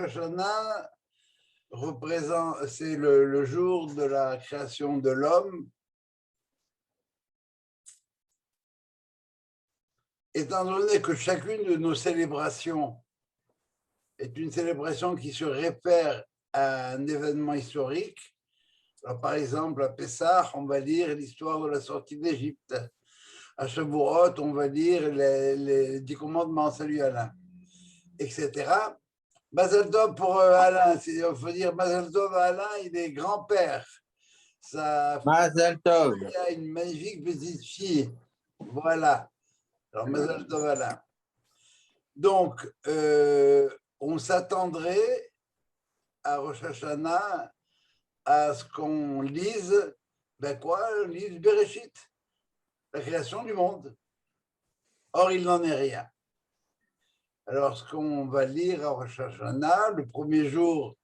Hashanah représente, c'est le jour de la création de l'homme. Étant donné que chacune de nos célébrations est une célébration qui se réfère à un événement historique, alors, par exemple, à Pessah, on va lire l'histoire de la sortie d'Égypte. À Shavuot, on va lire les 10 commandements, salut Alain, etc. Mazel Tov pour Alain, il faut dire Mazel Tov à Alain, il est grand-père. Mazel Tov. Il a une magnifique petite fille. Voilà. Alors, Mazel Tov Alain. Donc, on s'attendrait à Rosh Hashanah à ce qu'on lise, on lise Bereshit, la création du monde. Or, il n'en est rien. Alors, ce qu'on va lire à Rosh Hashanah, le premier jour,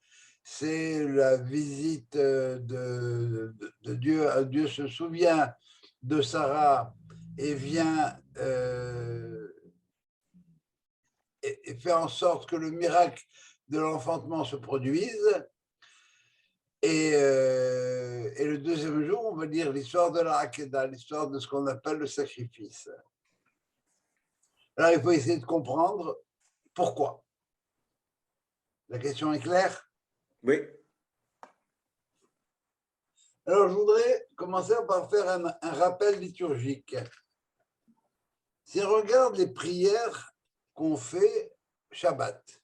c'est la visite de Dieu. Dieu se souvient de Sarah et vient et fait en sorte que le miracle de l'enfantement se produise. Et le deuxième jour, on va lire l'histoire de la Hakeda, l'histoire de ce qu'on appelle le sacrifice. Alors, il faut essayer de comprendre pourquoi. La question est claire? Oui. Alors, je voudrais commencer par faire un rappel liturgique. Si on regarde les prières qu'on fait Shabbat,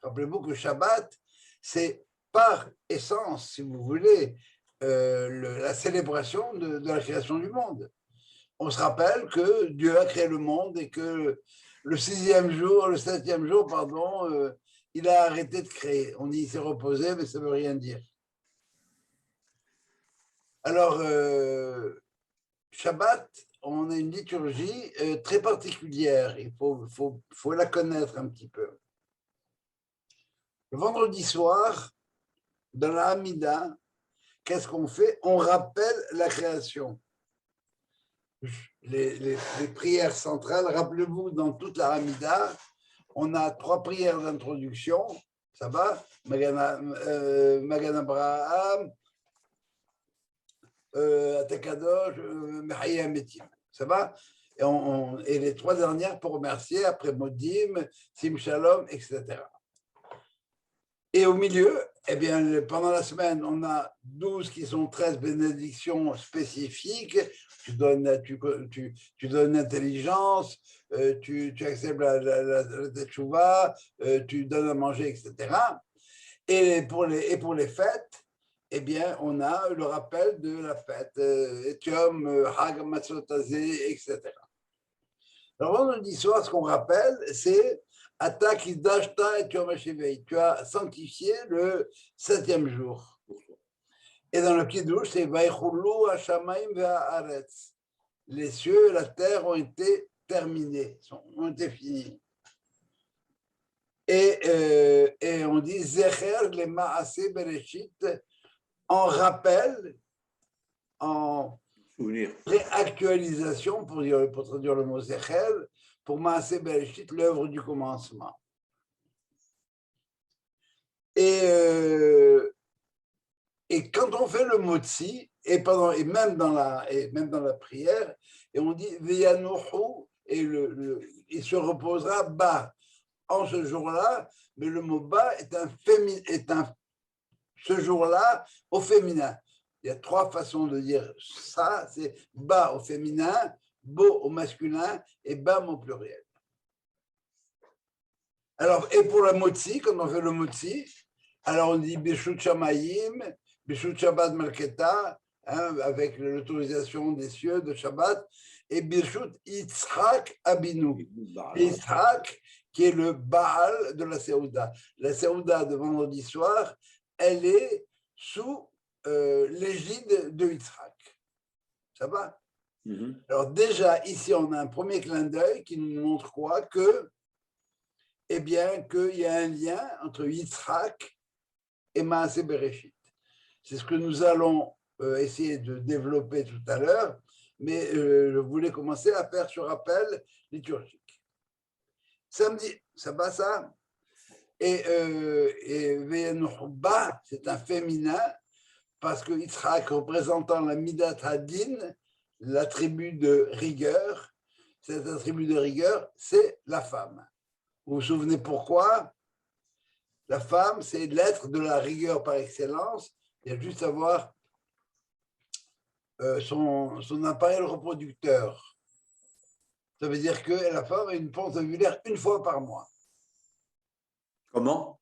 rappelez-vous que Shabbat, c'est par essence, si vous voulez, la célébration de la création du monde. On se rappelle que Dieu a créé le monde et que le septième jour, pardon, il a arrêté de créer. On dit il s'est reposé, mais ça ne veut rien dire. Alors, Shabbat, on a une liturgie très particulière. Il faut la connaître un petit peu. Le vendredi soir, dans la Hamida, qu'est-ce qu'on fait? On rappelle la création. Les prières centrales, rappelez-vous, dans toute la Hamida, on a 3 prières d'introduction, ça va? Magan Abraham, Atakadosh, Mechaya Metim, ça va? Et les 3 dernières pour remercier, après Modim, Sim Shalom, etc. Et au milieu, eh bien, pendant la semaine, on a 12 qui sont 13 bénédictions spécifiques. Tu donnes l'intelligence, tu acceptes la teshuva, tu donnes à manger, etc. Et pour les fêtes, eh bien, on a le rappel de la fête, Etiom, Hag Matzotazé, etc. Alors, vendredi soir, ce qu'on rappelle, c'est tu as sanctifié le 7e jour. Et dans le Kiddush, c'est les cieux et la terre ont été terminés, ont été finis. Et on dit Zecher le Maaseh Bereshit, en rappel, en réactualisation, pour traduire le mot Zecher, pour Maaseh Bereshit, l'œuvre du commencement. Et quand on fait le motzi, et même dans la prière, et on dit Veyanuhu, et il se reposera bas en ce jour-là, mais le mot bas est ce jour-là au féminin. Il y a 3 façons de dire ça, c'est bas au féminin, beau au masculin et bam au pluriel. Alors, et pour la motzi, quand on fait le motzi, alors on dit Bishut Shamayim, Bishut Shabbat Malketa, avec l'autorisation des cieux de Shabbat, et Bishut Yitzhak Abinu. Yitzhak, qui est le Baal de la Séouda. La Séouda de vendredi soir, elle est sous l'égide de Yitzhak. Ça va? Alors déjà, ici, on a un premier clin d'œil qui nous montre quoi? Eh bien, qu'il y a un lien entre Yitzhak et Maaseh Bereshit. C'est ce que nous allons essayer de développer tout à l'heure, mais je voulais commencer à faire ce rappel liturgique. Samedi, ça va ça? Et Ve'enuhba, c'est un féminin, parce que Yitzhak représentant la Midat Hadin, l'attribut de rigueur, cet attribut de rigueur, c'est la femme. Vous vous souvenez pourquoi? La femme, c'est l'être de la rigueur par excellence. Il y a juste à voir son appareil reproducteur. Ça veut dire que la femme a une ponce ovulaire une fois par mois. Comment?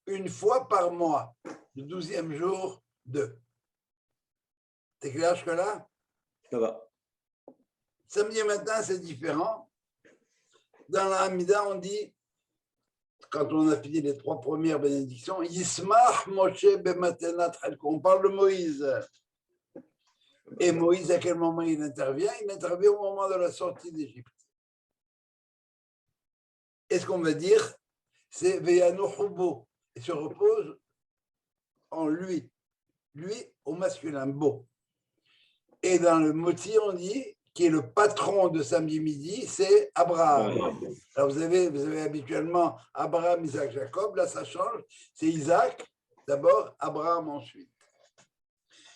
Une fois par mois, le 12e jour de. C'est clair jusque-là? Ça va. Samedi matin, c'est différent. Dans la Hamida, on dit, quand on a fini les 3 premières bénédictions, Yismach Moshe Bematenat Chelko. On parle de Moïse. Et Moïse, à quel moment il intervient? Il intervient au moment de la sortie d'Égypte. Et ce qu'on va dire, c'est Veyanu Hubo. Il se repose en lui. Lui au masculin, beau. Et dans le moti, on dit, qui est le patron de samedi midi, c'est Abraham. Alors vous avez habituellement Abraham, Isaac, Jacob. Là, ça change. C'est Isaac d'abord, Abraham ensuite.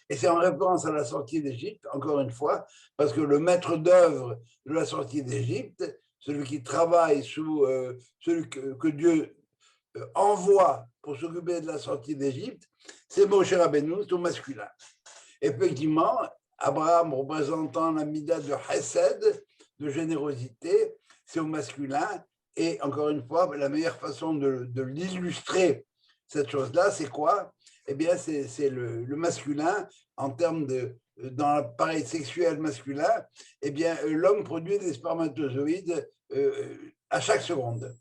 Et c'est en référence à la sortie d'Égypte, encore une fois, parce que le maître d'œuvre de la sortie d'Égypte, celui qui travaille sous celui que Dieu envoie pour s'occuper de la sortie d'Égypte, c'est Moshe Rabbeinu, c'est au masculin. Effectivement, Abraham représentant la mida de Hesed, de générosité, c'est au masculin. Et encore une fois, la meilleure façon de l'illustrer, cette chose-là, c'est quoi? Eh bien, c'est le masculin en termes dans l'appareil sexuel masculin, eh bien, l'homme produit des spermatozoïdes à chaque seconde.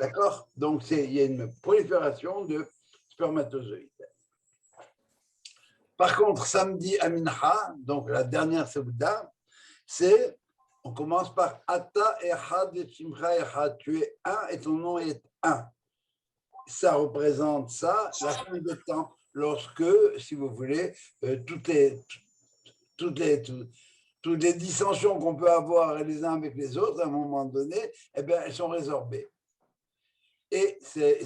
D'accord? Donc, il y a une prolifération de spermatozoïdes. Par contre, samedi à Mincha, donc la dernière Seuda, on commence par Ata Echad et Shimcha Echad. Tu es un et ton nom est un. Ça représente ça, la fin des temps, lorsque, si vous voulez, toutes les dissensions qu'on peut avoir les uns avec les autres, à un moment donné, eh bien, elles sont résorbées. Et c'est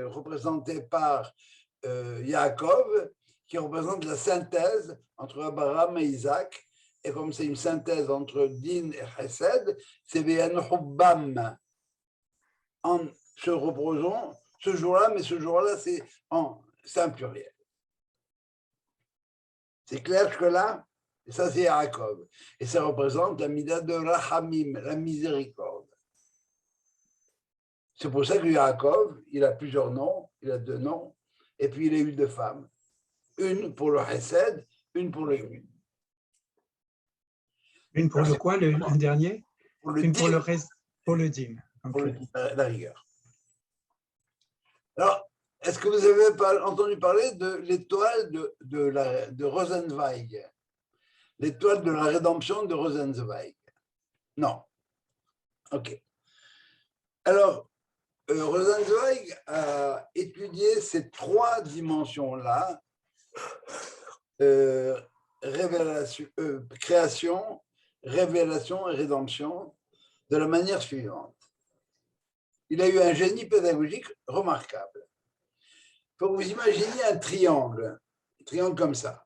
représenté par Yaakov, qui représente la synthèse entre Abraham et Isaac. Et comme c'est une synthèse entre Din et Chesed, c'est Ve'anuhubbam. En se reposant ce jour-là, mais ce jour-là, c'est un pluriel. C'est clair que là, et ça c'est Yaakov. Et ça représente la mida de Rahamim, la miséricorde. C'est pour ça que Yaakov, il a plusieurs noms, il a 2 noms, et puis il a eu 2 femmes. Une pour le Hesed, une pour le Yud. Une pour le quoi, le dernier? Pour le Une dim, pour le dim. pour Okay. la rigueur. Alors, est-ce que vous avez entendu parler de l'étoile de Rosenzweig? L'étoile de la rédemption de Rosenzweig? Non. OK. Alors, Rosenzweig a étudié ces 3 dimensions-là, création, révélation et rédemption, de la manière suivante. Il a eu un génie pédagogique remarquable. Il faut que vous imaginer un triangle comme ça,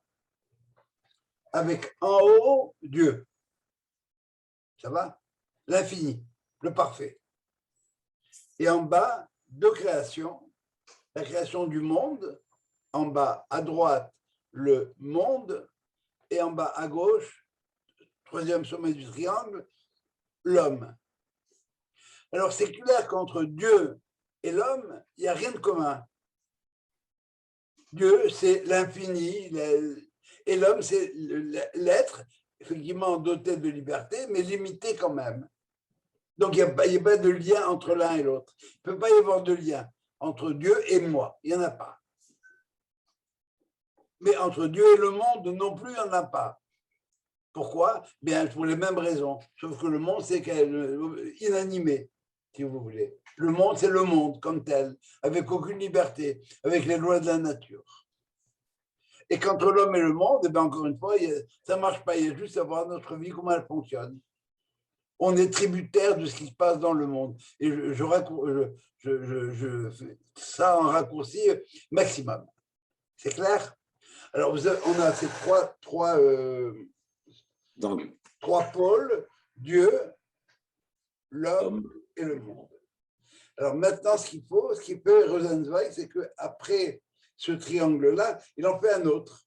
avec en haut Dieu. Ça va? L'infini, le parfait. Et en bas, 2 créations. La création du monde, en bas à droite, le monde, et en bas à gauche, 3e sommet du triangle, l'homme. Alors c'est clair qu'entre Dieu et l'homme, il n'y a rien de commun. Dieu, c'est l'infini, et l'homme, c'est l'être, effectivement doté de liberté, mais limité quand même. Donc, il n'y a pas de lien entre l'un et l'autre. Il ne peut pas y avoir de lien entre Dieu et moi. Il n'y en a pas. Mais entre Dieu et le monde, non plus, il n'y en a pas. Pourquoi? Bien, pour les mêmes raisons. Sauf que le monde, c'est inanimé, si vous voulez. Le monde, c'est le monde comme tel, avec aucune liberté, avec les lois de la nature. Et qu'entre l'homme et le monde, eh bien, encore une fois, ça ne marche pas. Il y a juste à voir notre vie, comment elle fonctionne. on est tributaire de ce qui se passe dans le monde. Et je fais ça en raccourci maximum. C'est clair? Alors, on a ces trois pôles, Dieu, l'homme et le monde. Alors maintenant, ce qu'il fait Rosenzweig, c'est qu'après ce triangle-là, il en fait un autre.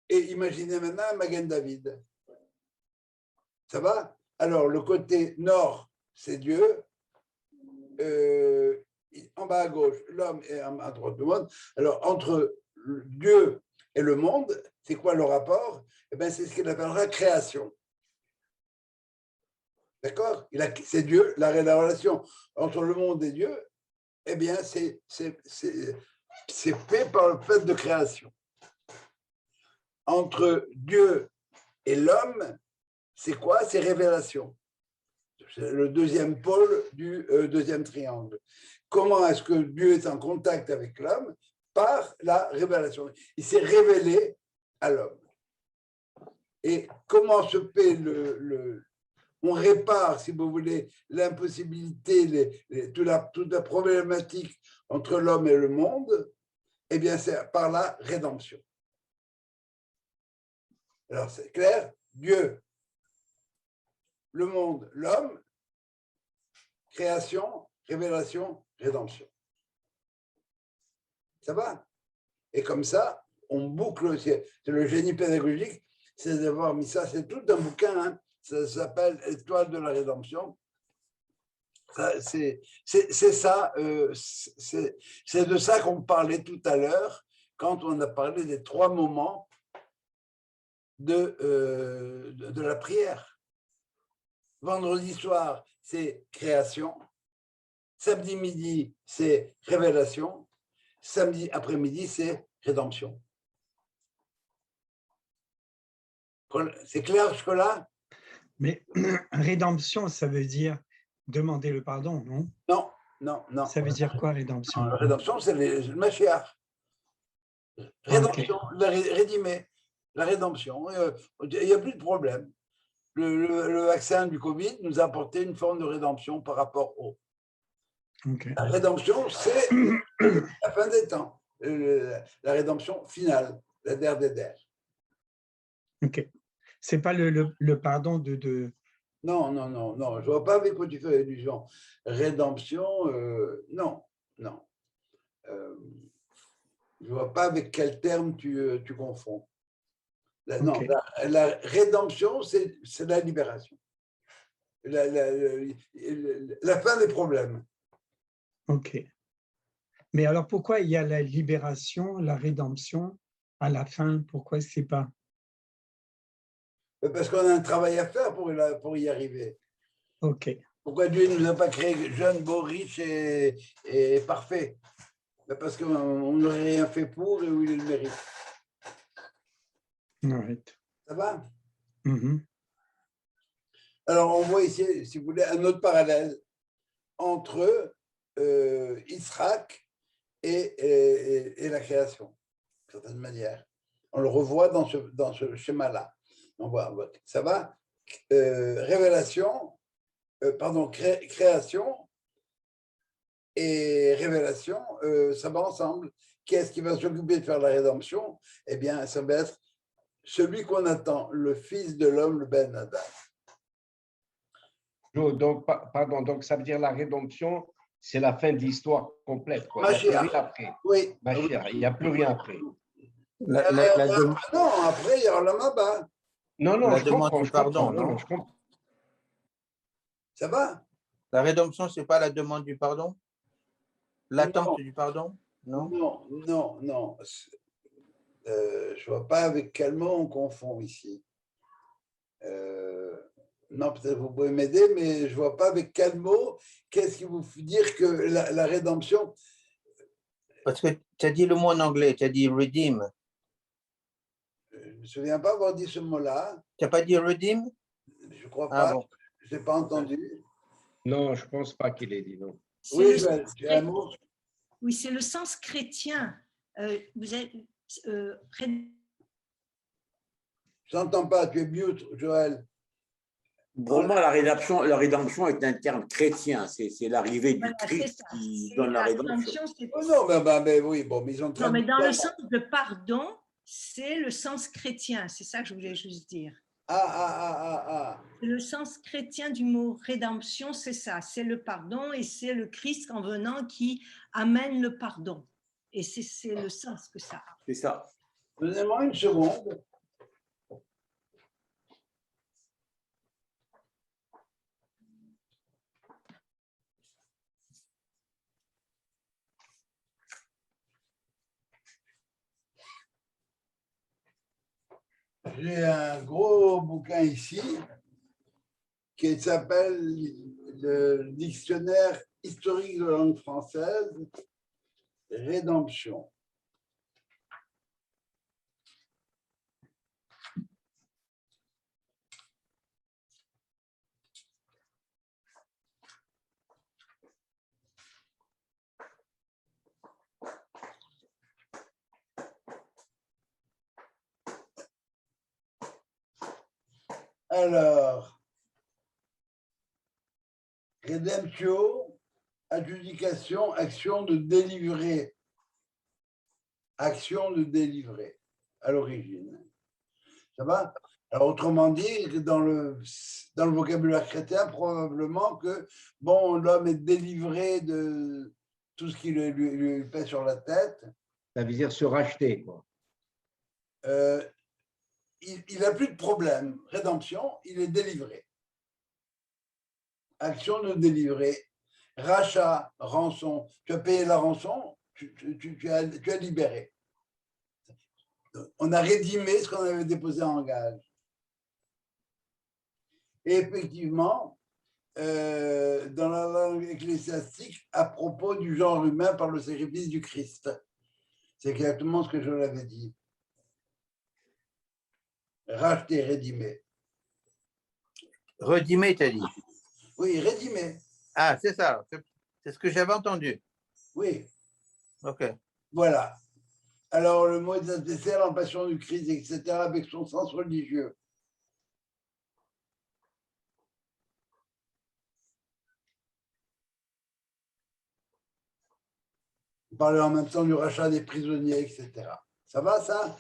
Et imaginez maintenant un Magen David. Ça va? Alors, le côté nord, c'est Dieu. En bas à gauche, l'homme, et à droite, le monde. Alors, entre Dieu et le monde, c'est quoi le rapport? Eh bien, c'est ce qu'il appellera création. D'accord? C'est Dieu, la relation entre le monde et Dieu, eh bien, c'est fait par le fait de création. Entre Dieu et l'homme, c'est quoi? C'est révélation. C'est le deuxième pôle du deuxième triangle. Comment est-ce que Dieu est en contact avec l'homme? Par la révélation. Il s'est révélé à l'homme. Et comment se fait on répare, si vous voulez, l'impossibilité, toute la problématique entre l'homme et le monde? Eh bien, c'est par la rédemption. Alors, c'est clair, Dieu, le monde, l'homme, création, révélation, rédemption. Ça va? Et comme ça, on boucle, c'est le génie pédagogique, c'est d'avoir mis ça, c'est tout un bouquin, hein, ça s'appelle Étoile de la rédemption. C'est ça, c'est de ça qu'on parlait tout à l'heure quand on a parlé des 3 moments de la prière. Vendredi soir, c'est création. Samedi midi, c'est révélation. Samedi après-midi, c'est rédemption. C'est clair jusque-là? Mais rédemption, ça veut dire demander le pardon, non? Non. Ça veut dire quoi, rédemption? La rédemption, c'est le Mashiach. Rédemption, rédimé, la rédemption. Il n'y a plus de problème. Le vaccin du Covid nous a apporté une forme de rédemption par rapport au. Okay. La rédemption, c'est la fin des temps. La rédemption finale, la der des der. Ok. C'est pas le pardon de... Non. Je ne vois pas avec quoi tu fais allusion. Rédemption, non. Je ne vois pas avec quel terme tu confonds. Non, Okay. la rédemption, c'est la libération. La fin des problèmes. Ok. Mais alors, pourquoi il y a la libération, la rédemption à la fin? Pourquoi c'est pas? Parce qu'on a un travail à faire pour y arriver. Ok. Pourquoi Dieu ne nous a pas créés jeunes, beaux, riches et parfaits? Parce qu'on n'aurait rien fait pour et où il le mérite. Right. Ça va? Mm-hmm. Alors, on voit ici, si vous voulez, un autre parallèle entre Israël et la création, d'une certaine manière. On le revoit dans ce schéma-là. Ça va? Création et révélation, ça va ensemble. Qui est-ce qui va s'occuper de faire la rédemption? Eh bien, ça va être celui qu'on attend, le Fils de l'homme, le Ben Adam. Donc, pardon, donc ça veut dire la rédemption, c'est la fin de l'histoire complète. Quoi. Il n'y a plus rien après. Oui. Il n'y a plus rien après. Non, après, il y aura la Maba. Non, je comprends. Pardon. Je comprends. Ça va? La rédemption, ce n'est pas la demande du pardon? L'attente du pardon? Non. Je ne vois pas avec quel mot on confond ici. Non, peut-être vous pouvez m'aider, mais je ne vois pas avec quel mot. Qu'est-ce qui vous fait dire que la rédemption? Parce que tu as dit le mot en anglais, tu as dit redeem. Je ne me souviens pas avoir dit ce mot-là. Tu n'as pas dit redeem? Je ne crois pas. Bon. Je n'ai pas entendu. Non, je ne pense pas qu'il ait dit non. Oui, j'ai un mot. Oui, c'est le sens chrétien. Vous êtes, Je n'entends pas, tu es mute, Joël. Pour moi, la rédemption est un terme chrétien. C'est l'arrivée du Voilà, c'est Christ ça. qui C'est donne la la rédemption. rédemption, Oh non, mais oui, bon, mais ils ont non, traduit mais dans le ça. sens de pardon, c'est le sens chrétien. C'est ça que je voulais juste dire. Ah. Le sens chrétien du mot rédemption, c'est ça. C'est le pardon et c'est le Christ en venant qui amène le pardon. Et c'est le sens que ça a. C'est ça. Donnez-moi une seconde. J'ai un gros bouquin ici qui s'appelle le Dictionnaire historique de la langue française, Rédemption. Alors, Redemptio, adjudication, action de délivrer. Action de délivrer, à l'origine. Ça va? Alors, autrement dit, dans le vocabulaire chrétien, probablement que, bon, l'homme est délivré de tout ce qui lui pèse sur la tête. Ça veut dire se racheter, quoi. Il n'a plus de problème. Rédemption, il est délivré. Action de délivrer. Rachat, rançon. Tu as payé la rançon, tu as libéré. On a rédimé ce qu'on avait déposé en gage. Et effectivement, dans la langue ecclésiastique, à propos du genre humain par le sacrifice du Christ. C'est exactement ce que je l'avais dit. Racheter, rédimer. Redimer, tu as dit. Oui, rédimer. Ah, c'est ça. C'est ce que j'avais entendu. Oui. OK. Voilà. Alors, le mot est spécial en passion du Christ, etc., avec son sens religieux. On parlait en même temps du rachat des prisonniers, etc. Ça va, ça?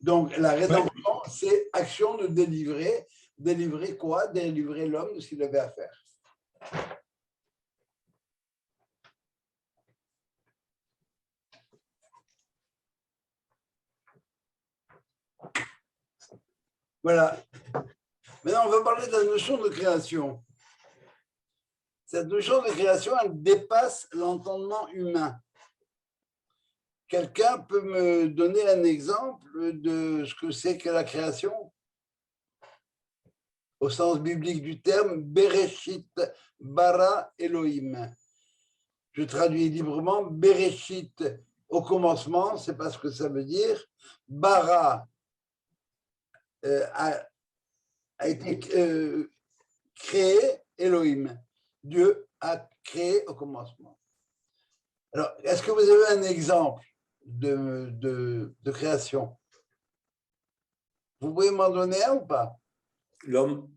Donc, la rédemption, c'est action de délivrer. Délivrer quoi? Délivrer l'homme de ce qu'il avait à faire. Voilà. Maintenant, on va parler de la notion de création. Cette notion de création, elle dépasse l'entendement humain. Quelqu'un peut me donner un exemple de ce que c'est que la création? Au sens biblique du terme, Bereshit, bara Elohim. Je traduis librement, Bereshit, au commencement, c'est pas ce que ça veut dire. Bara a été créé, Elohim. Dieu a créé au commencement. Alors, est-ce que vous avez un exemple de création? Vous pouvez m'en donner un ou pas? L'homme.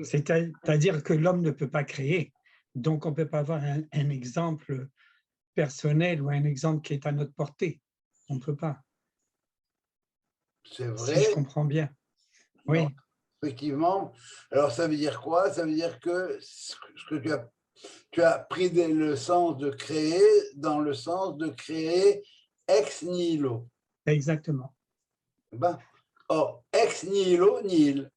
C'est-à-dire que l'homme ne peut pas créer. Donc, on ne peut pas avoir un exemple personnel ou un exemple qui est à notre portée. On ne peut pas. C'est vrai. Si je comprends bien. Oui. Non, effectivement. Alors, ça veut dire quoi? Ça veut dire que ce que tu as pris le sens de créer dans le sens de créer ex nihilo. Exactement. Ben, or, ex nihilo, nihil.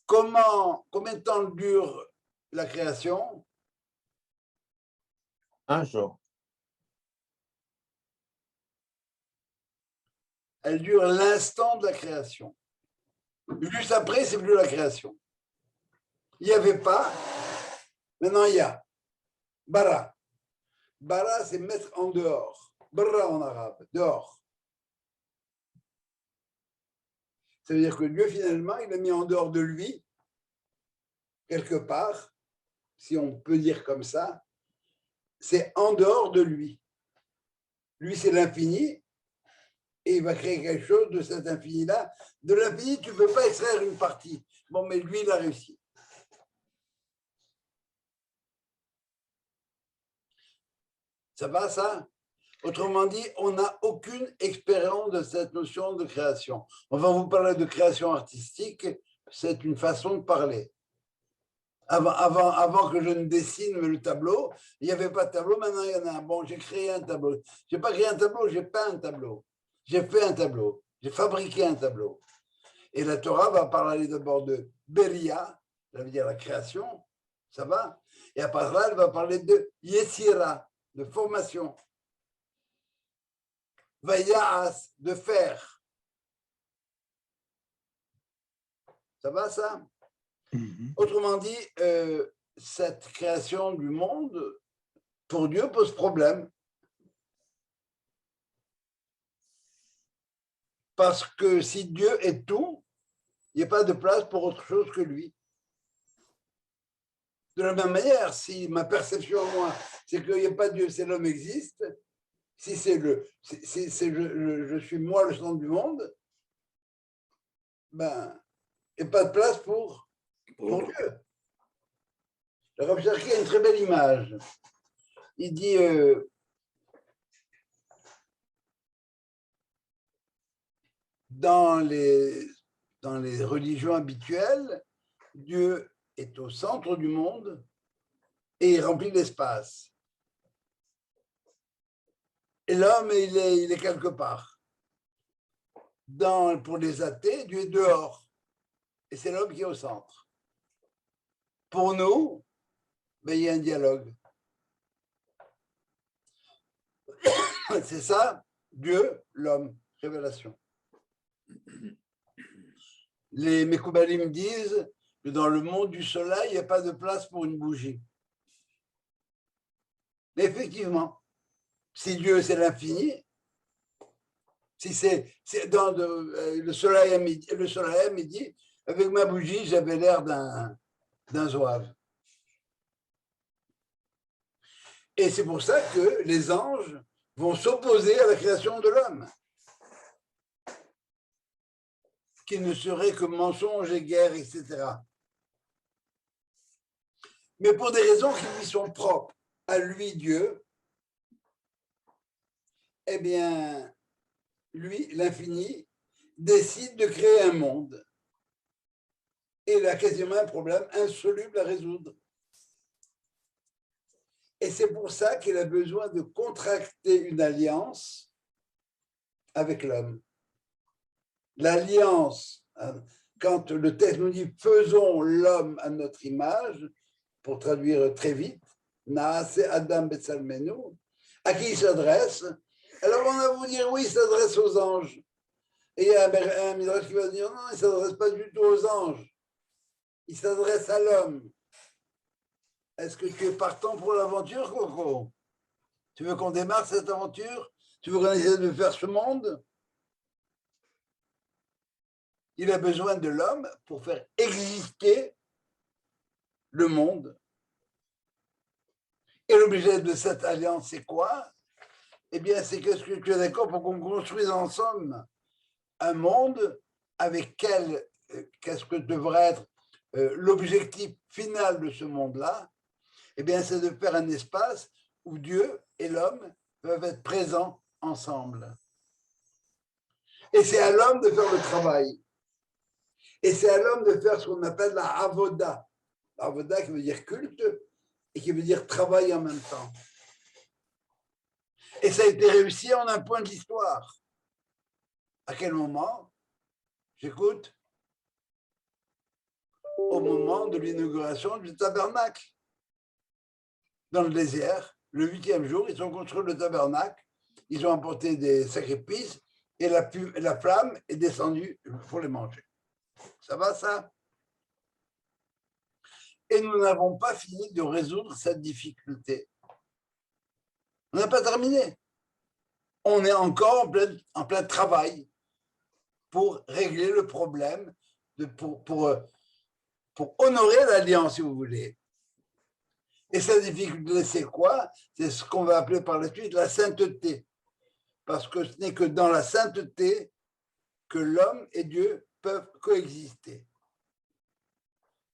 Combien de temps dure la création? Un jour. Elle dure l'instant de la création. Juste après, c'est plus la création. Il n'y avait pas, maintenant il y a. Bara. Bara, c'est mettre en dehors. Bara en arabe, dehors. Ça veut dire que Dieu, finalement, il a mis en dehors de lui, quelque part, si on peut dire comme ça, c'est en dehors de lui. Lui, c'est l'infini, et il va créer quelque chose de cet infini-là. De l'infini, tu ne peux pas extraire une partie. Bon, mais lui, il a réussi. Ça va, ça? Autrement dit, on n'a aucune expérience de cette notion de création. On va vous parler de création artistique, c'est une façon de parler. Avant que je ne dessine le tableau, il n'y avait pas de tableau, maintenant il y en a un. Bon, j'ai créé un tableau. Je n'ai pas créé un tableau, j'ai peint un tableau. J'ai fait un tableau, j'ai fabriqué un tableau. Et la Torah va parler d'abord de Beria, ça veut dire la création, ça va? Et après là, elle va parler de Yetzira, de formation. Vayas, de faire. Ça va, ça? Autrement dit, cette création du monde, pour Dieu, pose problème. Parce que si Dieu est tout, il n'y a pas de place pour autre chose que lui. De la même manière, si ma perception à moi, c'est qu'il n'y a pas de Dieu, c'est l'homme existe, si je suis moi le centre du monde, ben, il n'y a pas de place pour Dieu. Le Rav Cherki a une très belle image. Il dit dans les religions habituelles, Dieu est au centre du monde et il remplit l'espace. Et l'homme, il est quelque part. Pour les athées, Dieu est dehors. Et c'est l'homme qui est au centre. Pour nous, ben, il y a un dialogue. C'est ça, Dieu, l'homme, révélation. Les Mekoubalim disent que dans le monde du soleil, il n'y a pas de place pour une bougie. Mais effectivement, si Dieu c'est l'infini, si c'est dans le soleil à midi, avec ma bougie, j'avais l'air d'un zouave. Et c'est pour ça que les anges vont s'opposer à la création de l'homme, qui ne serait que mensonge et guerre, etc. Mais pour des raisons qui lui sont propres à lui, Dieu, eh bien, lui, l'infini, décide de créer un monde. Et il a quasiment un problème insoluble à résoudre. Et c'est pour ça qu'il a besoin de contracter une alliance avec l'homme. L'alliance, quand le texte nous dit « faisons l'homme à notre image », pour traduire très vite, « Naase Adam Betsalmenu », à qui il s'adresse? Alors on va vous dire « oui, il s'adresse aux anges ». Et il y a un midrash qui va dire « non, il ne s'adresse pas du tout aux anges, il s'adresse à l'homme ». Est-ce que tu es partant pour l'aventure, Coco? Tu veux qu'on démarre cette aventure? Tu veux qu'on essaie de faire ce monde? Il a besoin de l'homme pour faire exister le monde. Et l'objet de cette alliance, c'est quoi? Eh bien, c'est que tu es d'accord pour qu'on construise ensemble un monde avec qu'est-ce que devrait être l'objectif final de ce monde-là? Eh bien, c'est de faire un espace où Dieu et l'homme peuvent être présents ensemble. Et c'est à l'homme de faire le travail. Et c'est à l'homme de faire ce qu'on appelle la avoda. La avoda qui veut dire culte et qui veut dire travail en même temps. Et ça a été réussi en un point de l'histoire. À quel moment? J'écoute. Au moment de l'inauguration du tabernacle. Dans le désert, le 8e jour, ils ont construit le tabernacle, ils ont apporté des sacrifices et la flamme est descendue pour les manger. Ça va, ça? Et nous n'avons pas fini de résoudre cette difficulté. On n'a pas terminé. On est encore en plein travail pour régler le problème, pour honorer l'alliance, si vous voulez. Et cette difficulté, c'est quoi? C'est ce qu'on va appeler par la suite la sainteté. parce que ce n'est que dans la sainteté que l'homme et Dieu peuvent coexister.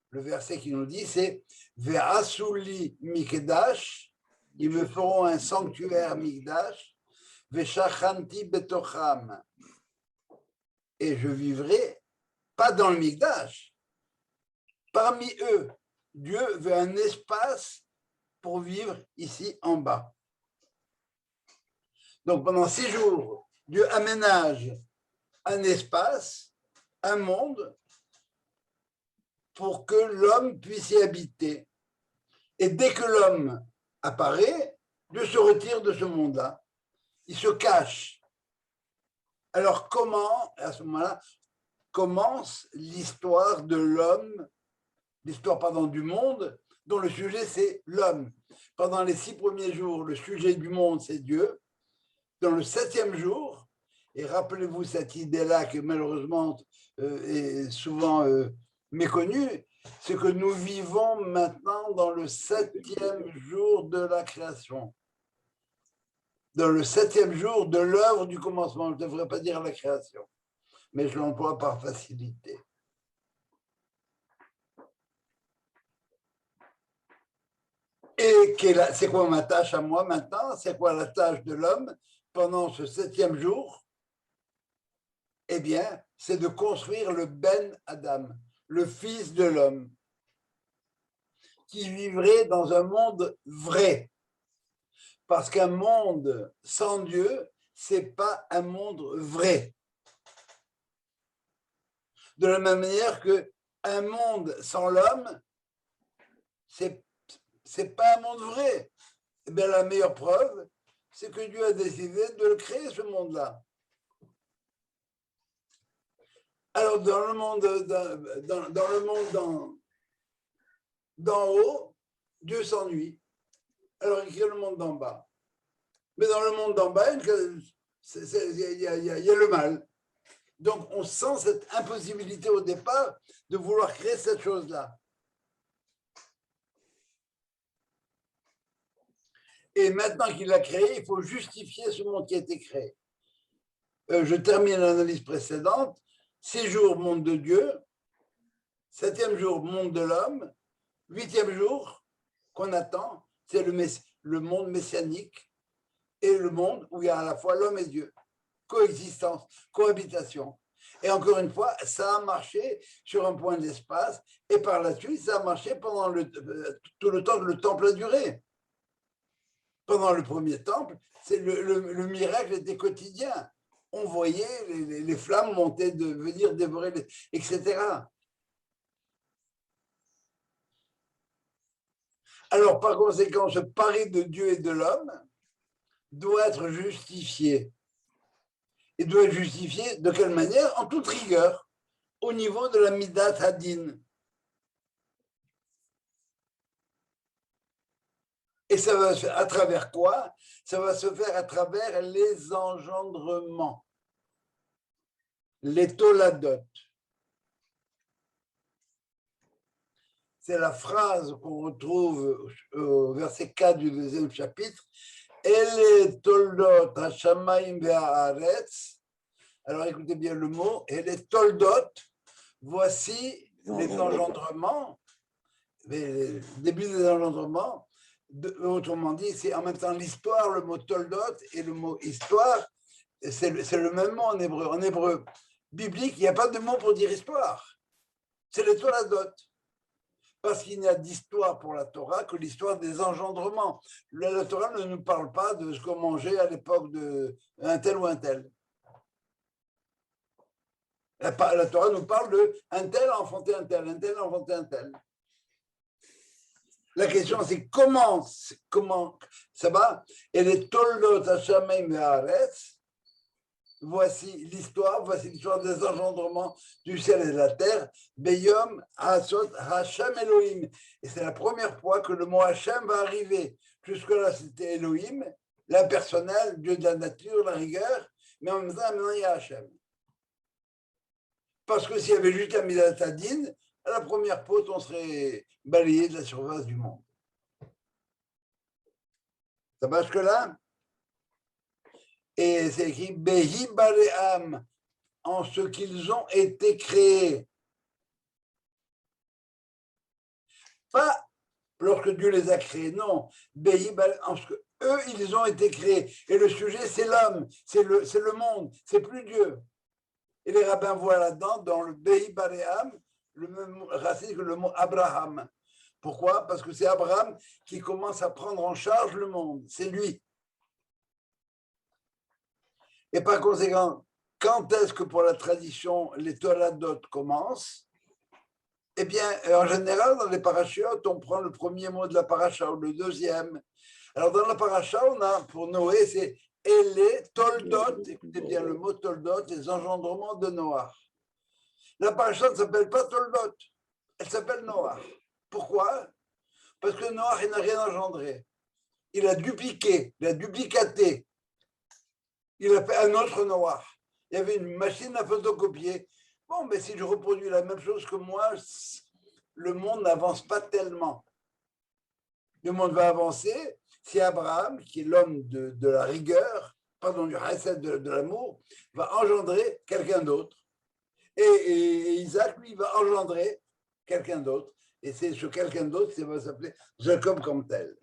Le verset qui nous dit, c'est « Ve'asuli mikdash » ils me feront un sanctuaire mikdash, « Ve'shachanti betocham » et je vivrai pas dans le mikdash. Parmi eux, Dieu veut un espace pour vivre ici en bas. Donc pendant 6 jours, Dieu aménage un espace, un monde, pour que l'homme puisse y habiter. Et dès que l'homme apparaît, Dieu se retire de ce monde-là. Il se cache. Alors comment, à ce moment-là, commence l'histoire de l'homme, l'histoire, pardon, du monde, dont le sujet, c'est l'homme. Pendant les 6 premiers jours, le sujet du monde, c'est Dieu. Dans le 7e jour, et rappelez-vous cette idée-là qui malheureusement est souvent méconnue, c'est que nous vivons maintenant dans le 7e jour de la création. Dans le 7e jour de l'œuvre du commencement. Je ne devrais pas dire la création, mais je l'emploie par facilité. Et c'est quoi ma tâche à moi maintenant? C'est quoi la tâche de l'homme pendant ce 7e jour? Eh bien, c'est de construire le Ben Adam, le fils de l'homme, qui vivrait dans un monde vrai. Parce qu'un monde sans Dieu, ce n'est pas un monde vrai. De la même manière qu'un monde sans l'homme, c'est pas un monde vrai. Eh bien, la meilleure preuve, c'est que Dieu a décidé de le créer, ce monde-là. Alors, dans le monde d'en haut, Dieu s'ennuie. Alors, il crée le monde d'en bas. Mais dans le monde d'en bas, il y a le mal. Donc, on sent cette impossibilité au départ de vouloir créer cette chose-là. Et maintenant qu'il l'a créé, il faut justifier ce monde qui a été créé. Je termine l'analyse précédente. 6 jours, monde de Dieu. 7e jour, monde de l'homme. 8e jour, qu'on attend, c'est le monde messianique et le monde où il y a à la fois l'homme et Dieu. Coexistence, cohabitation. Et encore une fois, ça a marché sur un point d'espace et par la suite, ça a marché pendant tout le temps que le temple a duré. Pendant le premier temple, le miracle était quotidien. On voyait les flammes monter, venir dévorer, etc. Alors, par conséquent, ce pari de Dieu et de l'homme doit être justifié. Et doit être justifié de quelle manière? En toute rigueur, au niveau de la Midat Hadin. Et ça va se faire à travers quoi? Ça va se faire à travers les engendrements, les toladot. C'est la phrase qu'on retrouve au verset 4 du 2e chapitre. Ele toldot hashamayim ve'haaretz. Alors écoutez bien le mot. Ele toldot. Voici les engendrements, les débuts des engendrements. Autrement dit, c'est en même temps l'histoire, le mot toldot et le mot histoire, c'est le même mot en hébreu. En hébreu biblique, il n'y a pas de mot pour dire histoire. C'est les toladot. Parce qu'il n'y a d'histoire pour la Torah que l'histoire des engendrements. La Torah ne nous parle pas de ce qu'on mangeait à l'époque d'un tel ou un tel. La Torah nous parle de un tel a enfanté un tel a enfanté un tel. La question, c'est comment ça va? Et les toldot hashamayim ve'haaretz, voici l'histoire des engendrements du ciel et de la terre. Beyom Hasot Hashem Elohim. Et c'est la première fois que le mot Hashem va arriver. Jusque-là, c'était Elohim, l'impersonnel, Dieu de la nature, la rigueur, mais en même temps, maintenant, il y a Hashem. Parce que s'il y avait juste la Midat Hadin, à la première pause, on serait balayé de la surface du monde. Ça va jusque-là? Et c'est écrit Behi Baream, en ce qu'ils ont été créés. Pas lorsque Dieu les a créés, non. Behi Baream, en ce que eux, ils ont été créés. Et le sujet, c'est l'homme, c'est le monde, c'est plus Dieu. Et les rabbins voient là-dedans, dans le Behi Baream, le même racine que le mot Abraham. Pourquoi? Parce que c'est Abraham qui commence à prendre en charge le monde. C'est lui. Et par conséquent, quand est-ce que pour la tradition, les Toradot commencent? Eh bien, en général, dans les parachiotes, on prend le premier mot de la paracha ou le deuxième. Alors, dans la paracha, on a, pour Noé, c'est Ele Toldot, écoutez bien le mot Toldot, les engendrements de Noah. La paracha ne s'appelle pas Toldot, elle s'appelle Noah. Pourquoi? Parce que Noah, il n'a rien engendré. Il a dupliqué, il a duplicaté. Il a fait un autre Noah. Il y avait une machine à photocopier. Bon, mais si je reproduis la même chose que moi, le monde n'avance pas tellement. Le monde va avancer si Abraham, qui est l'homme de la rigueur, pardon, du chesed, de l'amour, va engendrer quelqu'un d'autre. Et Isaac, lui, va engendrer quelqu'un d'autre. Et c'est ce quelqu'un d'autre qui va s'appeler Jacob comme tel.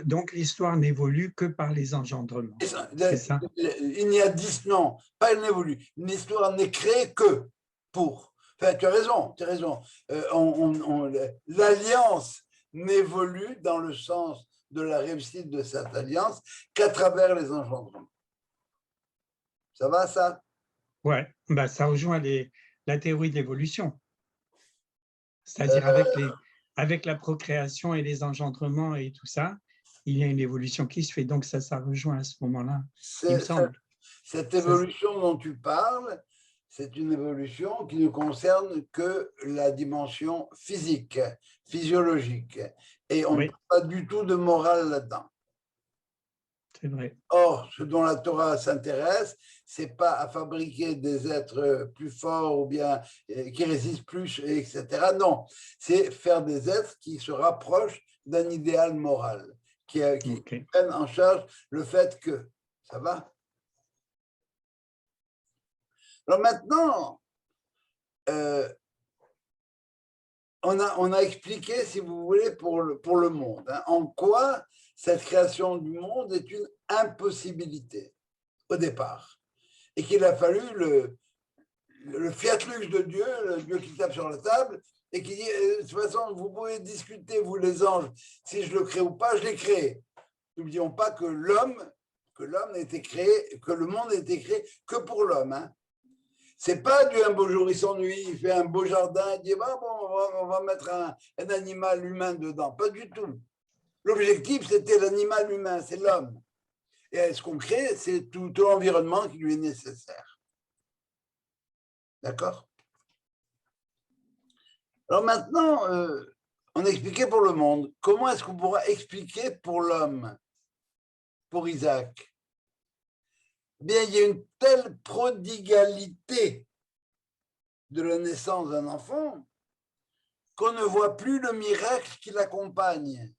Donc l'histoire n'évolue que par les engendrements. C'est ça? Il n'y a 10, non, pas elle n'évolue. Une histoire n'est créée que pour. Enfin, tu as raison, tu as raison. L'alliance n'évolue dans le sens de la réussite de cette alliance qu'à travers les engendrements. Ça va, ça? Ouais, bah, ça rejoint la théorie de l'évolution. C'est-à-dire avec la procréation et les engendrements et tout ça, il y a une évolution qui se fait. Donc ça rejoint à ce moment-là, il me semble. Cette évolution dont tu parles, c'est une évolution qui ne concerne que la dimension physique, physiologique. Et on ne parle pas du tout de morale là-dedans. C'est vrai. Or, ce dont la Torah s'intéresse, c'est pas à fabriquer des êtres plus forts ou bien qui résistent plus, etc. Non, c'est faire des êtres qui se rapprochent d'un idéal moral, qui prennent en charge le fait que, ça va? Alors maintenant, on a expliqué, si vous voulez, pour le monde, hein, en quoi cette création du monde est une impossibilité au départ. Et qu'il a fallu le fiat-lux de Dieu, le Dieu qui tape sur la table, et qui dit, de toute façon, vous pouvez discuter, vous les anges, si je le crée ou pas, je l'ai créé. N'oublions pas que l'homme a été créé, que le monde a été créé que pour l'homme. Hein. C'est pas Dieu, un beau jour, il s'ennuie, il fait un beau jardin, il dit, bon, on va mettre un animal humain dedans. Pas du tout. L'objectif, c'était l'animal humain, c'est l'homme. Et ce qu'on crée, c'est tout l'environnement qui lui est nécessaire. D'accord? Alors maintenant, on a expliqué pour le monde. Comment est-ce qu'on pourra expliquer pour l'homme, pour Isaac? Bien, il y a une telle prodigalité de la naissance d'un enfant qu'on ne voit plus le miracle qui l'accompagne.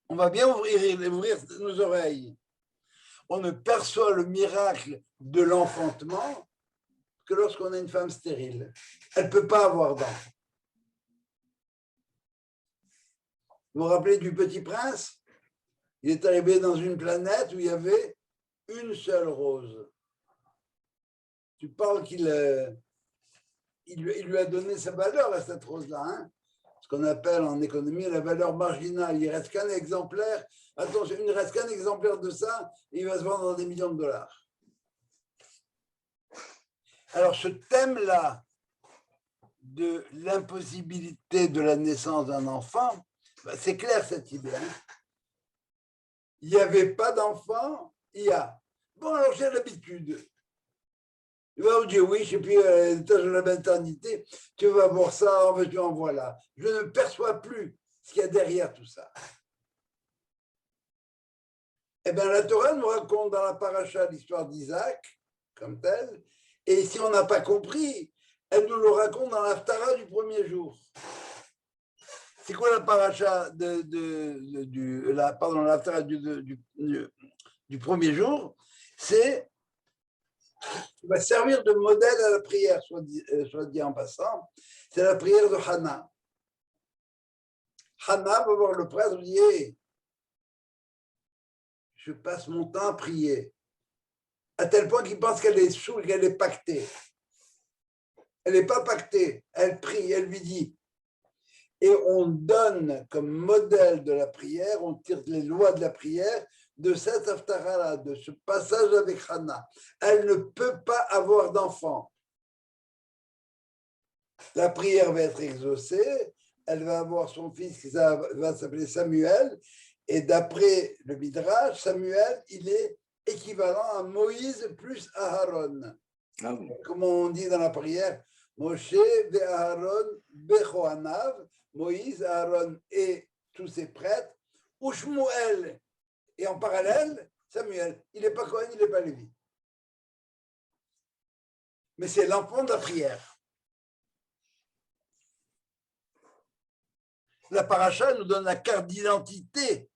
On va bien ouvrir nos oreilles. On ne perçoit le miracle de l'enfantement que lorsqu'on a une femme stérile. Elle ne peut pas avoir d'enfant. Vous vous rappelez du Petit Prince? Il est arrivé dans une planète où il y avait une seule rose. Tu parles qu'il lui a donné sa valeur à cette rose-là, hein? Ce qu'on appelle en économie la valeur marginale. Il ne reste qu'un exemplaire. Attention, il ne reste qu'un exemplaire de ça et il va se vendre dans des millions de dollars. Alors, ce thème-là de l'impossibilité de la naissance d'un enfant, c'est clair cette idée. Hein? Il n'y avait pas d'enfant, il y a. Bon, alors j'ai l'habitude. Tu vas au Dieu, oui, et puis l'étage de la maternité, tu vas voir ça, en voilà. Je ne perçois plus ce qu'il y a derrière tout ça. Eh bien, la Torah nous raconte dans la paracha l'histoire d'Isaac, comme telle, et si on n'a pas compris, elle nous le raconte dans l'Haftara du premier jour. C'est quoi la paracha l'after du premier jour? C'est qui va servir de modèle à la prière, soit dit en passant. C'est la prière de Hannah. Hannah va voir le prêtre et dit hey, je passe mon temps à prier. À tel point qu'il pense qu'elle est saoule, qu'elle est pactée. Elle n'est pas pactée, elle prie, elle lui dit. Et on donne comme modèle de la prière, on tire les lois de la prière de cette haftara-là, de ce passage avec Hannah. Elle ne peut pas avoir d'enfant. La prière va être exaucée, elle va avoir son fils qui va s'appeler Samuel, et d'après le Midrash, Samuel, il est équivalent à Moïse plus Aharon. Ah oui. Comme on dit dans la prière, Moshe ve Aharon bechoanav, Moïse, Aaron et tous ses prêtres, ou Shmuel, et en parallèle, Samuel. Il n'est pas Cohen, il n'est pas Lévi. Mais c'est l'enfant de la prière. La paracha nous donne la carte d'identité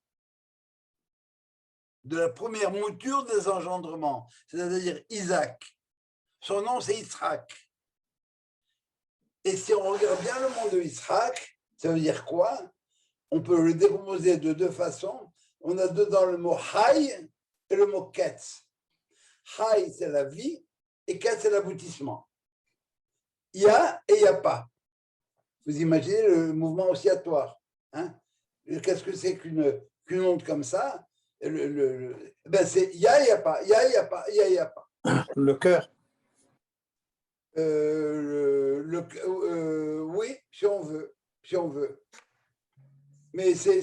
de la première mouture des engendrements, c'est-à-dire Isaac. Son nom, c'est Yitzhak. Et si on regarde bien le monde de Yitzhak, ça veut dire quoi? On peut le décomposer de deux façons. On a dedans le mot Hay et le mot Ketz. Hay, c'est la vie, et Ketz, c'est l'aboutissement. Il y a et il n'y a pas. Vous imaginez le mouvement oscillatoire. Hein? Qu'est-ce que c'est qu'une onde comme ça? Ben c'est il y a et il n'y a pas, il y a et il n'y a pas, il y a et il n'y a pas. Le cœur. Oui, si on veut. Mais c'est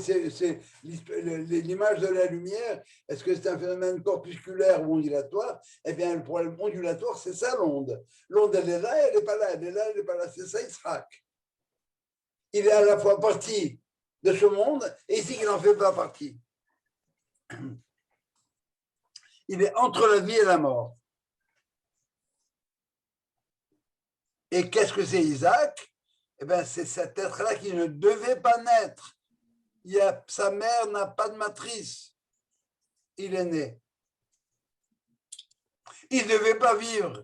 l'image de la lumière. Est-ce que c'est un phénomène corpusculaire ou ondulatoire? Eh bien, le problème ondulatoire, c'est ça l'onde. L'onde, elle est là, elle n'est pas là, elle est là, elle n'est pas là. C'est ça, Yitzhak. Il est à la fois partie de ce monde et ici, il n'en fait pas partie. Il est entre la vie et la mort. Et qu'est-ce que c'est Isaac? Eh bien, c'est cet être-là qui ne devait pas naître. Sa mère n'a pas de matrice. Il est né. Il ne devait pas vivre.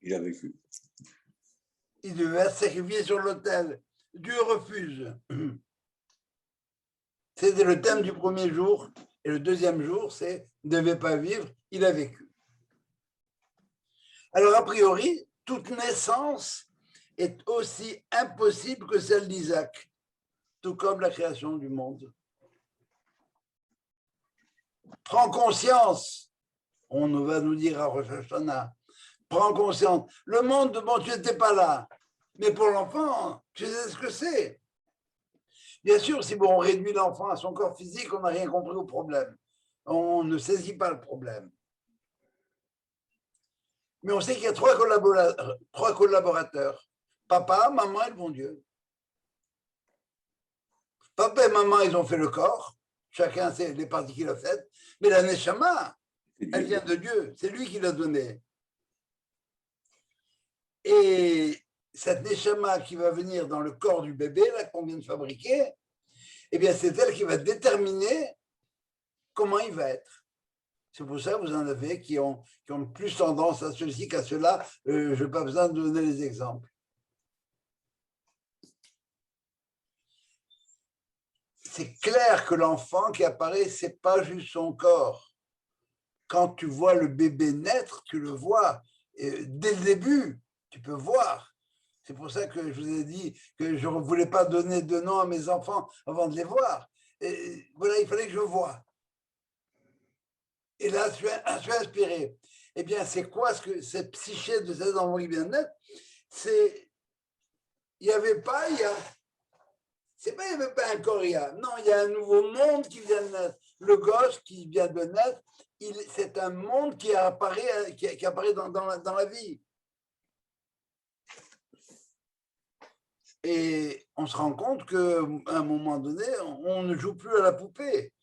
Il a vécu. Il devait être sacrifié sur l'autel. Dieu refuse. C'était le thème du premier jour. Et le deuxième jour, c'est « ne devait pas vivre, il a vécu ». Alors, a priori, toute naissance est aussi impossible que celle d'Isaac, tout comme la création du monde. Prends conscience, on va nous dire à Rosh Hashanah, prends conscience, le monde, bon, tu n'étais pas là, mais pour l'enfant, tu sais ce que c'est. Bien sûr, si on réduit l'enfant à son corps physique, on n'a rien compris au problème. On ne saisit pas le problème. Mais on sait qu'il y a trois collaborateurs. Papa, maman et le bon Dieu. Papa et maman, ils ont fait le corps. Chacun sait les parties qu'il a faites. Mais la Neshama, elle vient de Dieu. C'est lui qui l'a donnée. Et cette Neshama qui va venir dans le corps du bébé, là, qu'on vient de fabriquer, eh bien, c'est elle qui va déterminer comment il va être. C'est pour ça que vous en avez qui ont plus tendance à ceci qu'à cela. Je n'ai pas besoin de donner les exemples. C'est clair que l'enfant qui apparaît, ce n'est pas juste son corps. Quand tu vois le bébé naître, tu le vois. Et dès le début, tu peux voir. C'est pour ça que je vous ai dit que je ne voulais pas donner de nom à mes enfants avant de les voir. Et voilà, il fallait que je voie. Et là, je suis inspiré. Eh bien, c'est quoi cette psyché de cet enfant qui vient de naître? C'est, il n'y avait pas, c'est pas, il n'y avait pas un corps, non, il y a un nouveau monde qui vient de naître. Le gosse qui vient de naître, c'est un monde qui apparaît dans la vie. Et on se rend compte qu'à un moment donné, on ne joue plus à la poupée.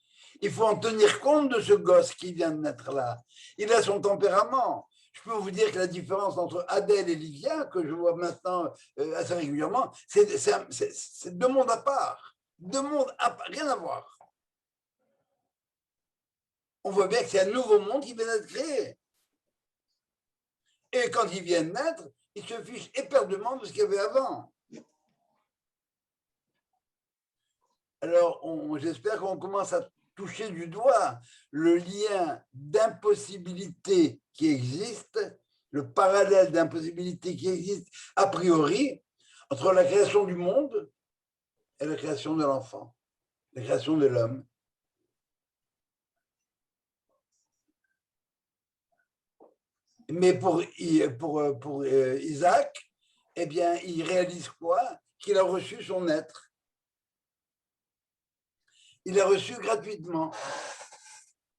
Il faut en tenir compte de ce gosse qui vient de naître là. Il a son tempérament. Je peux vous dire que la différence entre Adèle et Livia, que je vois maintenant assez régulièrement, c'est deux mondes à part. Deux mondes à part, rien à voir. On voit bien que c'est un nouveau monde qui vient d'être créé. Et quand ils viennent naître, ils se fichent éperdument de ce qu'il y avait avant. Alors, j'espère qu'on commence à toucher du doigt le lien d'impossibilité qui existe, le parallèle d'impossibilité qui existe a priori entre la création du monde et la création de l'enfant, la création de l'homme. Mais pour Isaac, eh bien, il réalise quoi? Qu'il a reçu son être. Il a reçu gratuitement.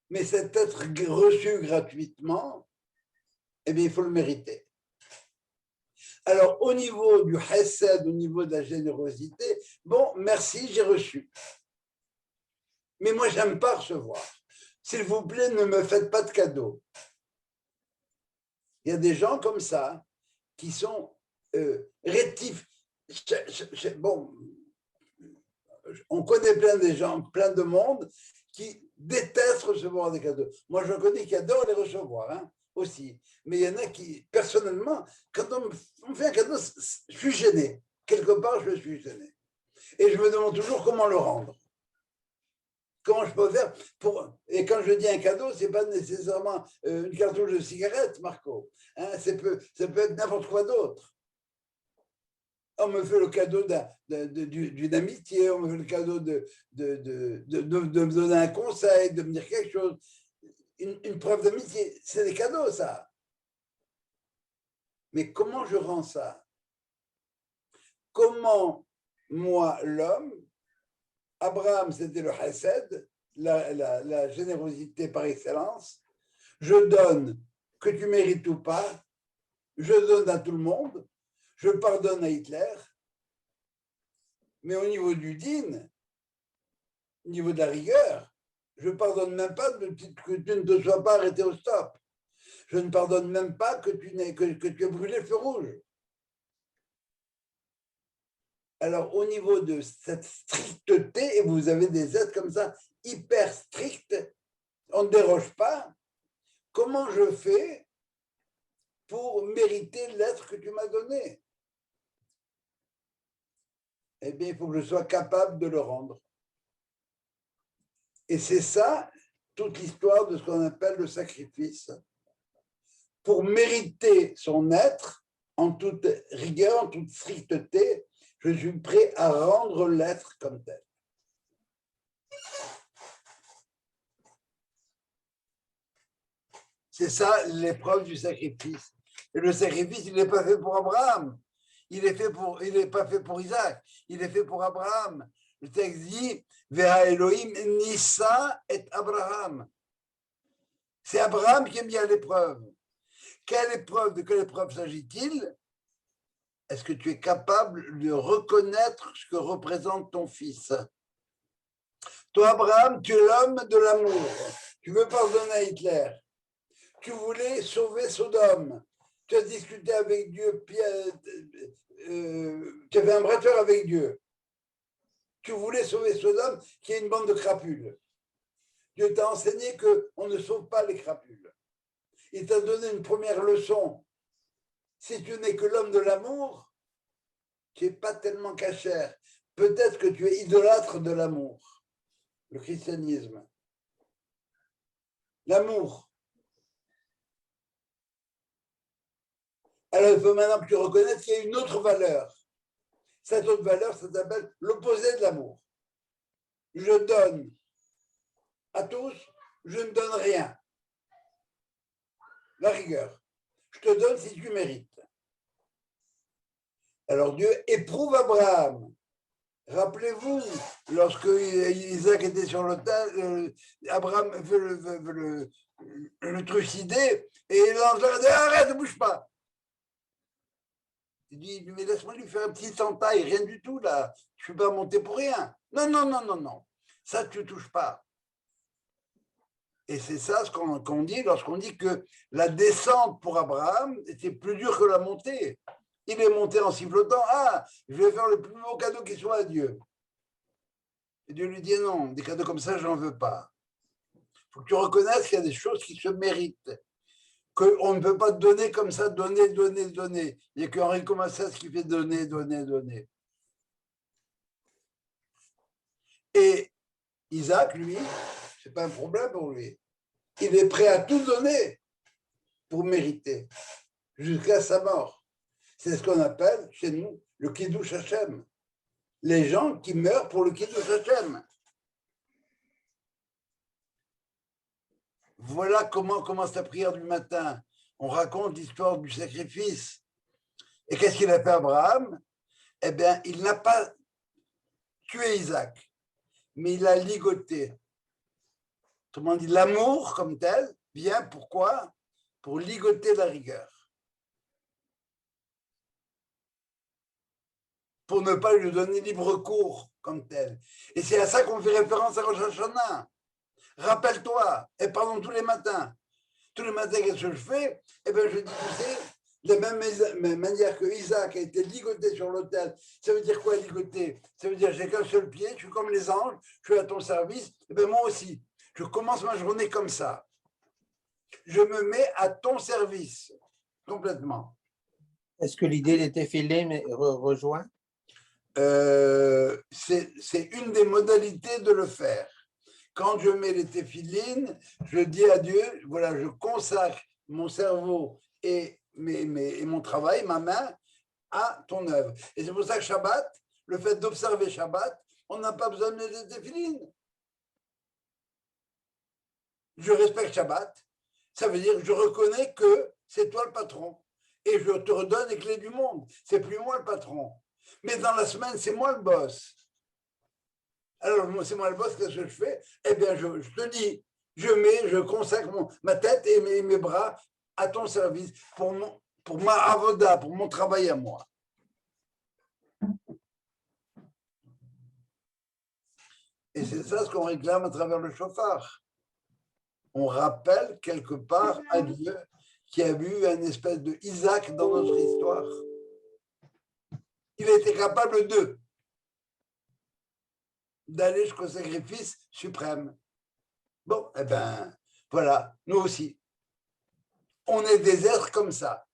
Mais cet être reçu gratuitement, eh bien, il faut le mériter. Alors, au niveau du chesed, au niveau de la générosité, bon, merci, j'ai reçu. Mais moi, j'aime pas recevoir. S'il vous plaît, ne me faites pas de cadeaux. Il y a des gens comme ça qui sont rétifs. Bon, on connaît plein de gens, plein de monde qui détestent recevoir des cadeaux. Moi, je connais qui adorent les recevoir, hein, aussi. Mais il y en a qui, personnellement, quand on me fait un cadeau, je suis gêné. Quelque part, je suis gêné. Et je me demande toujours comment le rendre. Comment je peux faire pour... Et quand je dis un cadeau, ce n'est pas nécessairement une cartouche de cigarette, Marco. Hein, ça peut être n'importe quoi d'autre. On me fait le cadeau d'une amitié, on me fait le cadeau de me donner un conseil, de me dire quelque chose. Une preuve d'amitié, c'est des cadeaux, ça. Mais comment je rends ça? Comment, moi, l'homme, Abraham, c'était le chesed, la générosité par excellence. Je donne, que tu mérites ou pas, je donne à tout le monde, je pardonne à Hitler, mais au niveau du din, au niveau de la rigueur, je ne pardonne même pas que tu ne te sois pas arrêté au stop. Je ne pardonne même pas que tu aies brûlé le feu rouge. Alors, au niveau de cette stricteté, et vous avez des êtres comme ça, hyper stricts, on ne déroge pas, comment je fais pour mériter l'être que tu m'as donné? Eh bien, il faut que je sois capable de le rendre. Et c'est ça, toute l'histoire de ce qu'on appelle le sacrifice. Pour mériter son être, en toute rigueur, en toute stricteté, je suis prêt à rendre l'être comme tel. C'est ça l'épreuve du sacrifice. Et le sacrifice, il n'est pas fait pour Abraham. Il n'est pas fait pour Isaac. Il est fait pour Abraham. Le texte dit Veha Elohim Nissa et Abraham. C'est Abraham qui est mis à l'épreuve. De quelle épreuve s'agit-il? Est-ce que tu es capable de reconnaître ce que représente ton fils? Toi, Abraham, tu es l'homme de l'amour. Tu veux pardonner à Hitler. Tu voulais sauver Sodome. Tu as discuté avec Dieu. Tu avais un bretteur avec Dieu. Tu voulais sauver Sodome, qui est une bande de crapules. Dieu t'a enseigné qu'on ne sauve pas les crapules. Il t'a donné une première leçon. Si tu n'es que l'homme de l'amour, tu n'es pas tellement cachère. Peut-être que tu es idolâtre de l'amour. Le christianisme. L'amour. Alors, il faut maintenant que tu reconnaisses qu'il y a une autre valeur. Cette autre valeur, ça s'appelle l'opposé de l'amour. Je donne à tous, je ne donne rien. La rigueur. Je te donne si tu mérites. Alors Dieu éprouve Abraham. Rappelez-vous, lorsque Isaac était sur l'autel, Abraham veut le trucider et l'ange a dit arrête, ne bouge pas. Il dit mais laisse-moi lui faire un petit entaille, rien du tout là. Je ne suis pas monté pour rien. Non. Ça tu ne touches pas. Et c'est ça ce qu'on dit lorsqu'on dit que la descente pour Abraham était plus dure que la montée. Il est monté en sifflotant, ah, je vais faire le plus beau cadeau qui soit à Dieu. Et Dieu lui dit non, des cadeaux comme ça, je n'en veux pas. Il faut que tu reconnaisses qu'il y a des choses qui se méritent, qu'on ne peut pas donner comme ça, donner, donner, donner. Il n'y a qu'Henri Comassas qui fait donner, donner, donner. Et Isaac, lui, ce n'est pas un problème pour lui. Il est prêt à tout donner pour mériter, jusqu'à sa mort. C'est ce qu'on appelle chez nous le Kiddush Hashem. Les gens qui meurent pour le Kiddush Hashem. Voilà comment commence la prière du matin. On raconte l'histoire du sacrifice. Et qu'est-ce qu'il a fait Abraham? Eh bien, il n'a pas tué Isaac, mais il l'a ligoté. Autrement dit, l'amour comme tel vient pourquoi? Pour ligoter la rigueur. Pour ne pas lui donner libre cours comme tel. Et c'est à ça qu'on fait référence à Rosh Hashanah. Rappelle-toi, et pardon, tous les matins, qu'est-ce que je fais? Eh bien, je dis, tu sais, de la même manière que Isaac a été ligoté sur l'autel, ça veut dire quoi ligoté? Ça veut dire j'ai qu'un seul pied, je suis comme les anges, je suis à ton service, et bien moi aussi, je commence ma journée comme ça. Je me mets à ton service, complètement. Est-ce que l'idée des téphilines rejoint? C'est une des modalités de le faire. Quand je mets les téphilines, je dis à Dieu, voilà, je consacre mon cerveau et mon travail, ma main, à ton œuvre. Et c'est pour ça que Shabbat, le fait d'observer Shabbat, on n'a pas besoin de mettre les téphilines. Je respecte Shabbat, ça veut dire que je reconnais que c'est toi le patron et je te redonne les clés du monde. C'est plus moi le patron. Mais dans la semaine, c'est moi le boss. Alors, c'est moi le boss, qu'est-ce que je fais? Eh bien, je te dis, je consacre ma tête et mes bras à ton service pour ma avoda, pour mon travail à moi. Et c'est ça ce qu'on réclame à travers le chauffard. On rappelle quelque part à Dieu qui a eu un espèce de Isaac dans notre histoire. Il a été capable d'aller jusqu'au sacrifice suprême. Bon, eh bien, voilà, nous aussi. On est des êtres comme ça.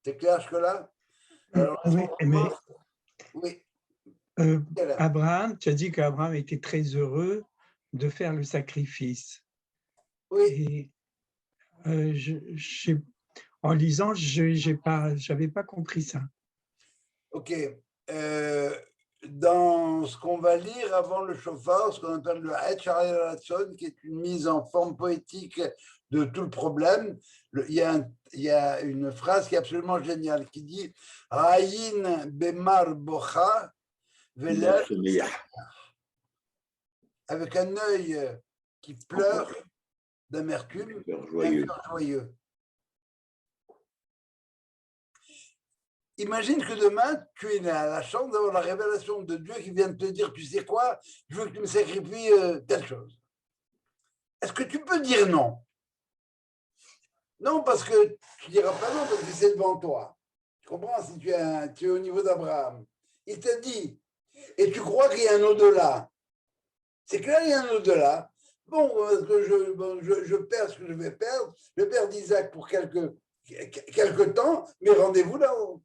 C'est clair jusque-là? Oui, mais oui. Abraham, tu as dit qu'Abraham était très heureux de faire le sacrifice. Oui. Et en lisant, j'avais pas compris ça. Ok. Dans ce qu'on va lire avant le shofar, ce qu'on appelle le Ha'et Ratson, qui est une mise en forme poétique de tout le problème, il y a une phrase qui est absolument géniale qui dit Ra'yin bemar bocha velech, avec un œil qui pleure d'amertume et un cœur joyeux. Imagine que demain, tu es à la chance d'avoir la révélation de Dieu qui vient de te dire, tu sais quoi, je veux que tu me sacrifies telle chose. Est-ce que tu peux dire non? Non, parce que tu ne diras pas non, parce que c'est devant toi. Tu comprends, si tu es au niveau d'Abraham. Il t'a dit, et tu crois qu'il y a un au-delà. C'est clair, il y a un au-delà. Bon, je perds ce que je vais perdre. Je perds Isaac pour quelques temps, mais rendez-vous là-haut.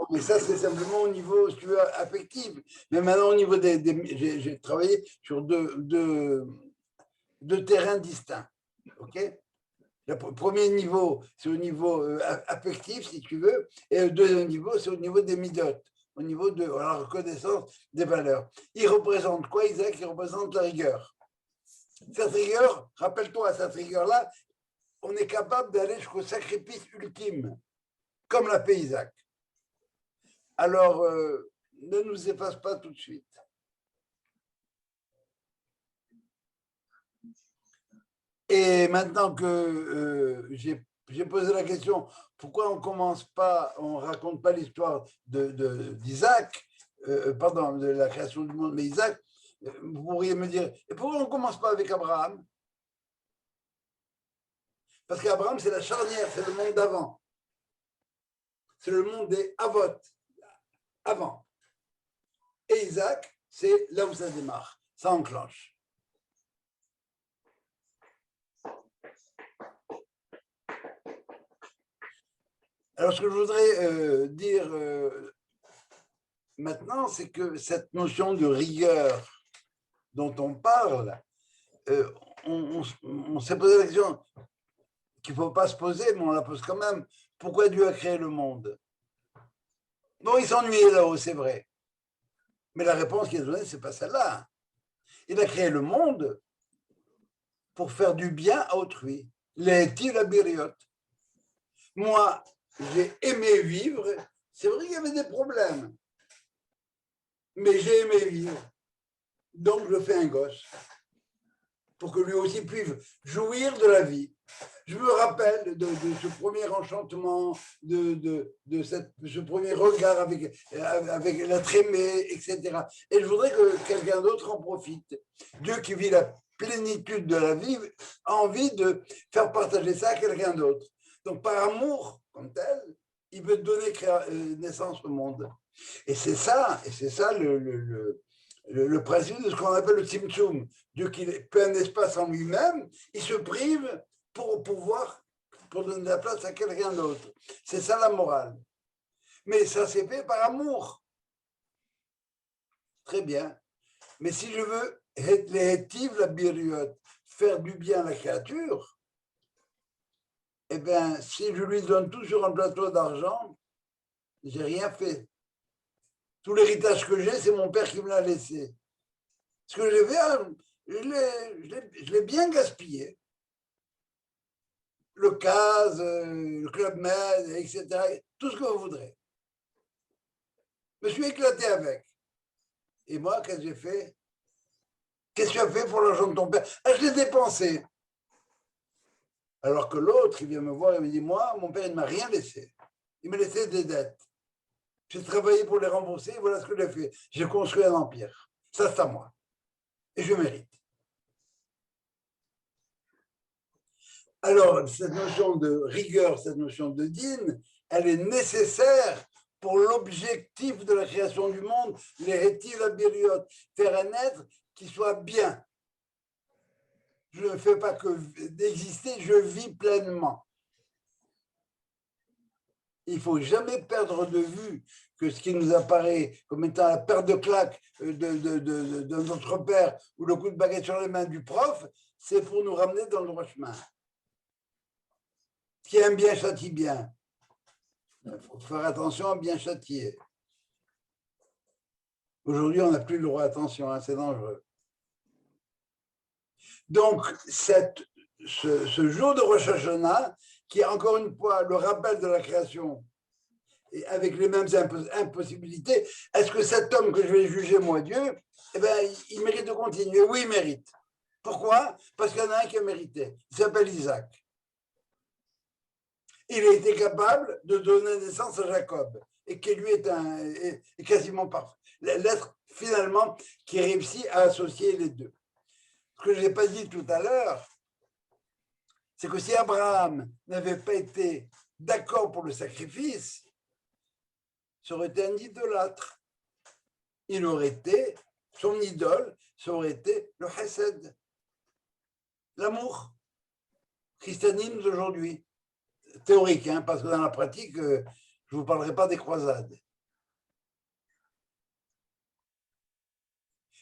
Mais ça, c'est simplement au niveau, si tu veux, affectif. Mais maintenant, au niveau j'ai travaillé sur deux terrains distincts. OK? Le premier niveau, c'est au niveau affectif, si tu veux, et le deuxième niveau, c'est au niveau des midotes, au niveau de la reconnaissance des valeurs. Il représente quoi, Isaac? Il représente la rigueur. Cette rigueur, rappelle-toi, cette rigueur-là, on est capable d'aller jusqu'au sacrifice ultime, comme l'a fait Isaac. Alors, ne nous efface pas tout de suite. Et maintenant que j'ai posé la question, pourquoi on raconte pas l'histoire d'Isaac, pardon, de la création du monde, mais Isaac, vous pourriez me dire, et pourquoi on ne commence pas avec Abraham? Parce qu'Abraham, c'est la charnière, c'est le monde d'avant. C'est le monde des Avot, avant. Et Isaac, c'est là où ça démarre, ça enclenche. Alors, ce que je voudrais dire maintenant, c'est que cette notion de rigueur dont on parle, on s'est posé la question qu'il ne faut pas se poser, mais on la pose quand même. Pourquoi Dieu a créé le monde? Bon, il s'ennuyait là-haut, c'est vrai. Mais la réponse qui est donnée, ce n'est pas celle-là. Il a créé le monde pour faire du bien à autrui. Les tirabiriotes. Moi, j'ai aimé vivre. C'est vrai qu'il y avait des problèmes. Mais j'ai aimé vivre. Donc, je fais un gosse. Pour que lui aussi puisse jouir de la vie. Je me rappelle de ce premier enchantement, de ce premier regard avec l'être aimé, etc. Et je voudrais que quelqu'un d'autre en profite. Dieu qui vit la plénitude de la vie a envie de faire partager ça à quelqu'un d'autre. Donc, par amour, comme tel, il veut donner naissance au monde. Et c'est ça le principe de ce qu'on appelle le tzimtzum. Dieu qui est plein d'espace en lui-même, il se prive pour donner de la place à quelqu'un d'autre. C'est ça la morale. Mais ça s'est fait par amour. Très bien. Mais si je veux la biriot, faire du bien à la créature, eh bien, si je lui donne tout sur un plateau d'argent, j'ai rien fait. Tout l'héritage que j'ai, c'est mon père qui me l'a laissé. Ce que j'ai fait, je l'ai bien gaspillé. Le CAS, le Club Med, etc. Tout ce que vous voudrez. Je me suis éclaté avec. Et moi, qu'est-ce que j'ai fait? Qu'est-ce que tu as fait pour l'argent de ton père? Je l'ai dépensé. Alors que l'autre, il vient me voir et me dit, moi, mon père, il ne m'a rien laissé. Il m'a laissé des dettes. J'ai travaillé pour les rembourser, voilà ce que j'ai fait. J'ai construit un empire. Ça, c'est à moi. Et je mérite. Alors, cette notion de rigueur, cette notion de din, elle est nécessaire pour l'objectif de la création du monde, les rétives abiriotes, faire un être qui soit bien. Je ne fais pas que d'exister, je vis pleinement. Il ne faut jamais perdre de vue que ce qui nous apparaît comme étant la paire de claques de notre père ou le coup de baguette sur les mains du prof, c'est pour nous ramener dans le droit chemin. Qui aime bien châtie bien. Il faut faire attention à bien châtier. Aujourd'hui, on n'a plus le droit, attention, hein, c'est dangereux. Donc, ce jour de Rosh Hashanah, qui est encore une fois le rappel de la création, et avec les mêmes impossibilités, est-ce que cet homme que je vais juger, moi, Dieu, eh bien, il mérite de continuer? Oui, il mérite. Pourquoi? Parce qu'il y en a un qui a mérité. Il s'appelle Isaac. Il a été capable de donner naissance à Jacob, et qui lui est quasiment parfait. L'être, finalement, qui réussit à associer les deux. Ce que je n'ai pas dit tout à l'heure, c'est que si Abraham n'avait pas été d'accord pour le sacrifice, ça aurait été un idolâtre. Il aurait été, son idole, ça aurait été le chesed, l'amour, christianisme d'aujourd'hui. Théorique, hein, parce que dans la pratique, je ne vous parlerai pas des croisades.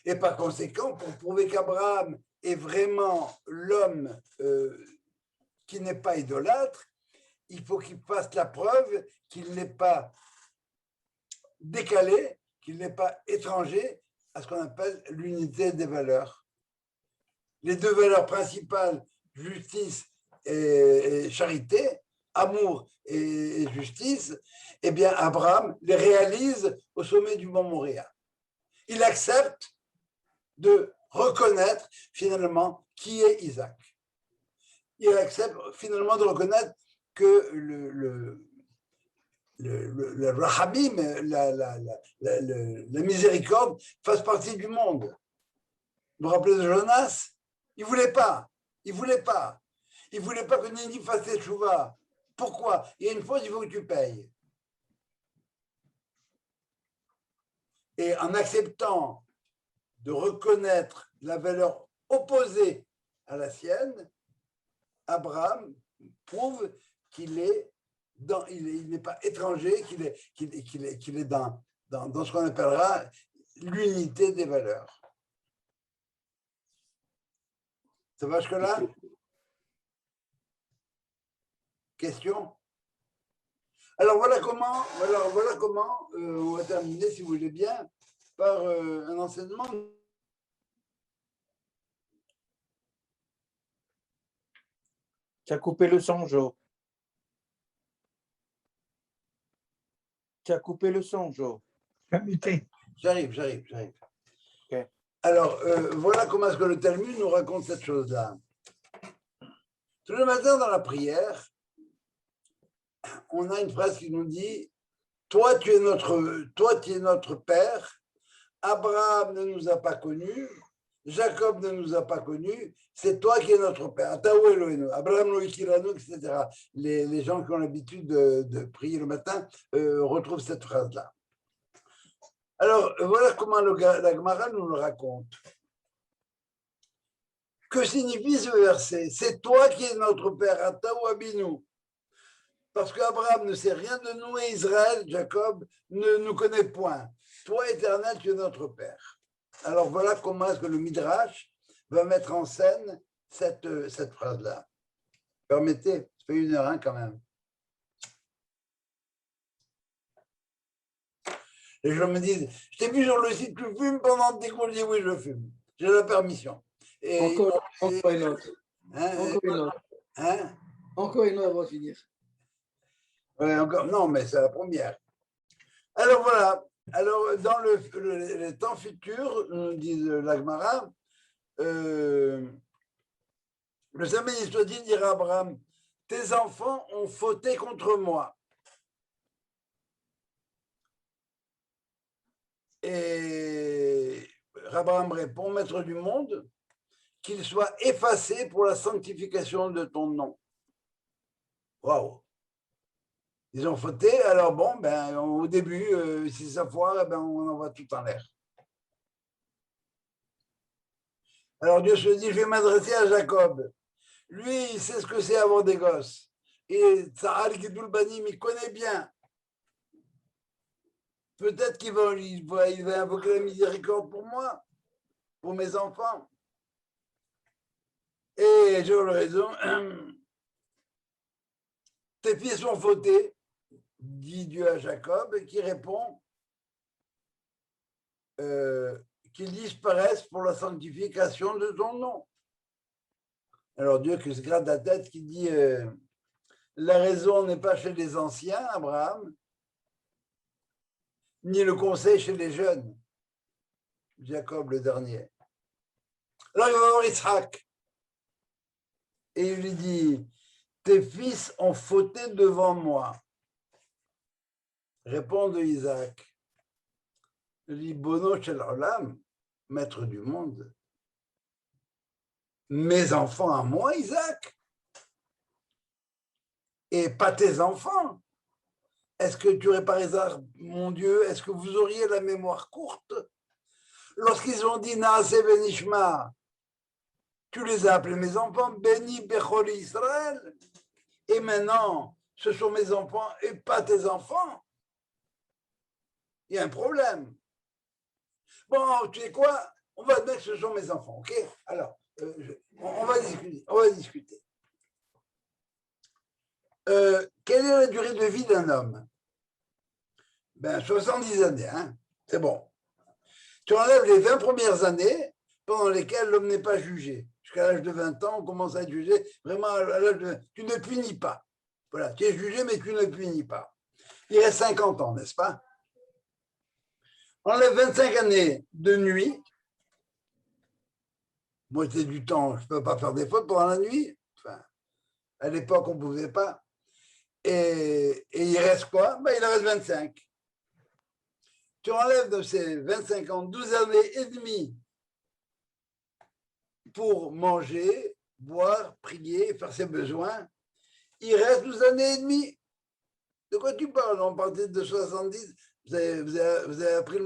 Et par conséquent, pour prouver qu'Abraham est vraiment l'homme qui n'est pas idolâtre, il faut qu'il fasse la preuve qu'il n'est pas décalé, qu'il n'est pas étranger à ce qu'on appelle l'unité des valeurs. Les deux valeurs principales, justice et charité, amour et justice, eh bien, Abraham les réalise au sommet du mont Moria. Il accepte de reconnaître finalement qui est Isaac. Il accepte finalement de reconnaître que le Rahabim, la miséricorde, fasse partie du monde. Vous vous rappelez de Jonas? Il ne voulait pas. Il ne voulait pas. Il ne voulait pas que Ninive fasse teshuva. Pourquoi? Il y a une faute, il faut que tu payes. Et en acceptant de reconnaître la valeur opposée à la sienne, Abraham prouve qu'il est il n'est pas étranger, qu'il est dans ce qu'on appellera l'unité des valeurs. Ça va jusque-là? Question? Alors voilà comment on va terminer, si vous voulez bien, par un enseignement. Tu as coupé le son, Jo. Tu as coupé le son, Jo. J'arrive. Okay. Alors, voilà comment est-ce que le Talmud nous raconte cette chose-là. Tous les matins dans la prière, on a une phrase qui nous dit « Toi, tu es notre Père, Abraham ne nous a pas connus, Jacob ne nous a pas connus, c'est toi qui es notre Père. Ataou Elohenu, Abraham Loïkiranu, etc. » Les gens qui ont l'habitude de prier le matin retrouvent cette phrase-là. Alors, voilà comment la Gemara nous le raconte. Que signifie ce verset? C'est toi qui es notre Père, Ataou Abinu. Parce qu'Abraham ne sait rien de nous et Israël, Jacob, ne nous connaît point. Toi, Éternel, tu es notre Père. Alors voilà comment est-ce que le Midrash va mettre en scène cette phrase-là. Permettez, ça fait 1h01 quand même. Les gens me disent, je t'ai vu sur le site, tu fumes pendant tes cours, je dis oui, je fume. J'ai la permission. Et, encore une autre. Hein? Encore une autre avant de finir. Ouais, encore, non, mais c'est la première. Alors voilà. Alors, dans le temps futur, nous dit la Gemara, le Saint soit dit, dira Abraham, tes enfants ont fauté contre moi. Et Abraham répond, Maître du monde, qu'il soit effacé pour la sanctification de ton nom. Waouh! Ils ont fauté, alors bon, ben, au début, si ça foire, ben, on envoie tout en l'air. Alors Dieu se dit, je vais m'adresser à Jacob. Lui, il sait ce que c'est avoir des gosses. Et Tsahal Gidoul Banim, il connaît bien. Peut-être qu'il va invoquer la miséricorde pour moi, pour mes enfants. Et j'ai raison. Tes fils ont fauté, dit Dieu à Jacob, qui répond qu'ils disparaissent pour la sanctification de ton nom. Alors Dieu qui se gratte la tête, qui dit la raison n'est pas chez les anciens, Abraham, ni le conseil chez les jeunes, Jacob le dernier. Alors il va voir Yitzhak et il lui dit, tes fils ont fauté devant moi. Répond de Isaac, Libono shel olam, maître du monde. Mes enfants à moi, Isaac, et pas tes enfants. Est-ce que tu aurais par hasard, mon Dieu, est-ce que vous auriez la mémoire courte? Lorsqu'ils ont dit Naase Benishma, tu les as appelés mes enfants, Beni Bechol Israël, et maintenant, ce sont mes enfants et pas tes enfants. Il y a un problème. Bon, tu sais quoi? On va admettre que ce sont mes enfants, ok? Alors, on va discuter. Quelle est la durée de vie d'un homme? Ben, 70 années, hein? C'est bon. Tu enlèves les 20 premières années pendant lesquelles l'homme n'est pas jugé. Jusqu'à l'âge de 20 ans, on commence à être jugé. Vraiment, à l'âge de... tu ne punis pas. Voilà, tu es jugé, mais tu ne punis pas. Il reste 50 ans, n'est-ce pas? On enlève 25 années de nuit. Moitié du temps, je ne peux pas faire des fautes pendant la nuit. Enfin, à l'époque, on ne pouvait pas. Et il reste quoi? Ben, il en reste 25. Tu enlèves de ces 25 ans 12 années et demie pour manger, boire, prier, faire ses besoins. Il reste 12 années et demie. De quoi tu parles? On partait de 70. Vous avez appris le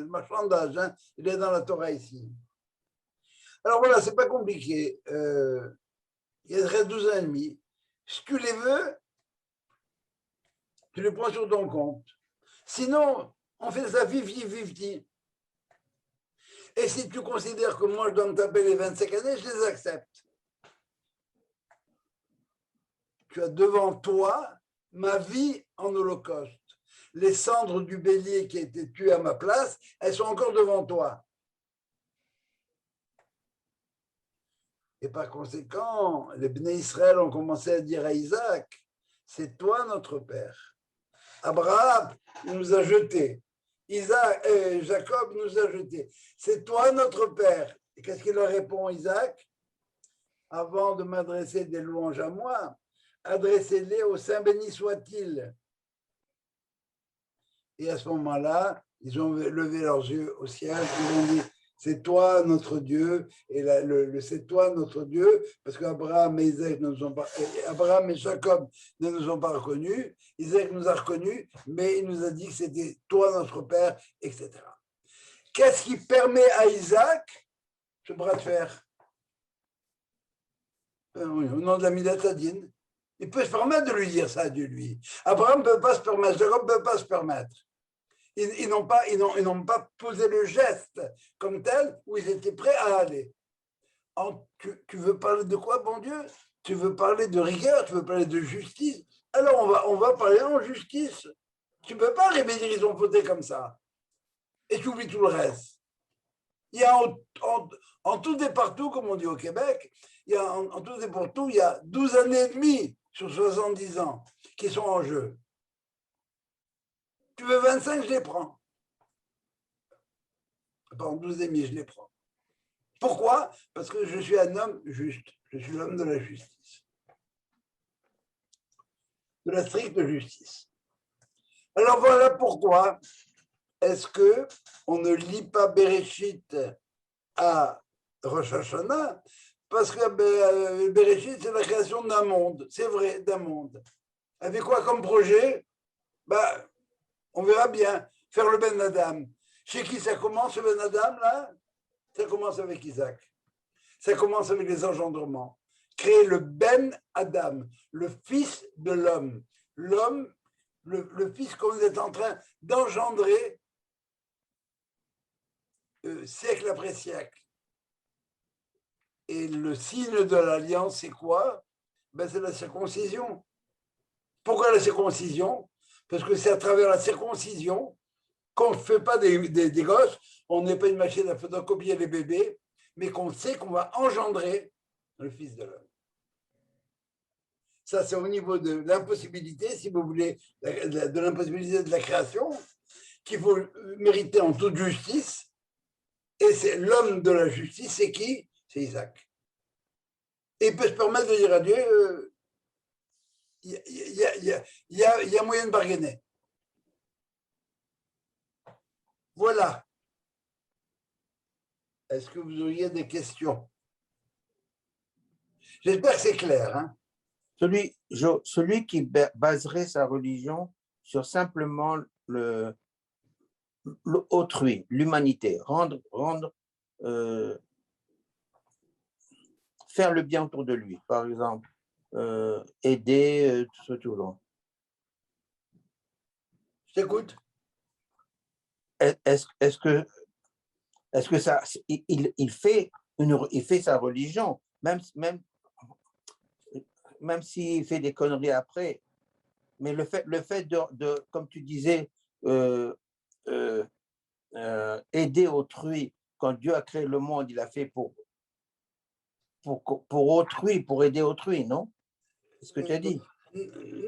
marchandage. Hein? Il est dans la Torah ici. Alors voilà, c'est pas compliqué. Il reste 12 ans et demi. Si tu les veux, tu les prends sur ton compte. Sinon, on fait ça 50-50. Et si tu considères que moi, je dois me taper les 25 années, je les accepte. Tu as devant toi ma vie en holocauste. Les cendres du bélier qui a été tué à ma place, elles sont encore devant toi. Et par conséquent, les Bnei Israël ont commencé à dire à Isaac, c'est toi notre père. Abraham nous a jetés. Jacob nous a jetés. C'est toi notre père. Et qu'est-ce qu'il leur répond, Isaac? Avant de m'adresser des louanges à moi, adressez-les au Saint béni soit-il. Et à ce moment-là, ils ont levé leurs yeux au ciel, ils ont dit, c'est toi notre Dieu, et c'est toi notre Dieu, parce qu'Abraham et Isaac ne nous ont pas, Abraham et Jacob ne nous ont pas reconnus, Isaac nous a reconnus, mais il nous a dit que c'était toi notre Père, etc. Qu'est-ce qui permet à Isaac ce bras de fer? Au nom de la Midatadine. Il peut se permettre de lui dire ça à Dieu, lui. Abraham ne peut pas se permettre, Jacob ne peut pas se permettre. Ils n'ont pas posé le geste comme tel où ils étaient prêts à aller. Tu veux parler de quoi, bon Dieu? Tu veux parler de rigueur, tu veux parler de justice? Alors on va parler en justice. Tu ne peux pas arriver et dire ils ont voté comme ça. Et tu oublies tout le reste. Il y a en tout et partout, comme on dit au Québec, il y a en tout et partout, il y a 12 années et demie sur 70 ans qui sont en jeu. Tu veux 25, je les prends. Pardon, 12 et demi, je les prends. Pourquoi? Parce que je suis un homme juste. Je suis l'homme de la justice. De la stricte justice. Alors voilà pourquoi est-ce qu'on ne lit pas Bereshit à Rosh Hashanah? Parce que Bereshit, c'est la création d'un monde. C'est vrai, d'un monde. Avec quoi comme projet? On verra bien. Faire le Ben Adam. Chez qui ça commence, le Ben Adam, là? Ça commence avec Isaac. Ça commence avec les engendrements. Créer le Ben Adam, le fils de l'homme. L'homme, le fils qu'on est en train d'engendrer siècle après siècle. Et le signe de l'alliance, c'est quoi? C'est la circoncision. Pourquoi la circoncision? Parce que c'est à travers la circoncision qu'on ne fait pas des gosses, on n'est pas une machine à photocopier les bébés, mais qu'on sait qu'on va engendrer le Fils de l'homme. Ça, c'est au niveau de l'impossibilité, si vous voulez, de l'impossibilité de la création, qu'il faut mériter en toute justice. Et c'est l'homme de la justice, c'est qui? C'est Isaac. Et il peut se permettre de dire à Dieu, il y a moyen de bargainer. Voilà. Est-ce que vous auriez des questions? J'espère que c'est clair. Hein? Celui qui baserait sa religion sur simplement l'autrui, l'humanité, faire le bien autour de lui, par exemple, aider tout le monde. Je t'écoute. Est-ce que ça, il fait sa religion, même s'il fait des conneries après, mais le fait de comme tu disais, aider autrui, quand Dieu a créé le monde, il a fait pour autrui, pour aider autrui, non? C'est ce que tu as dit.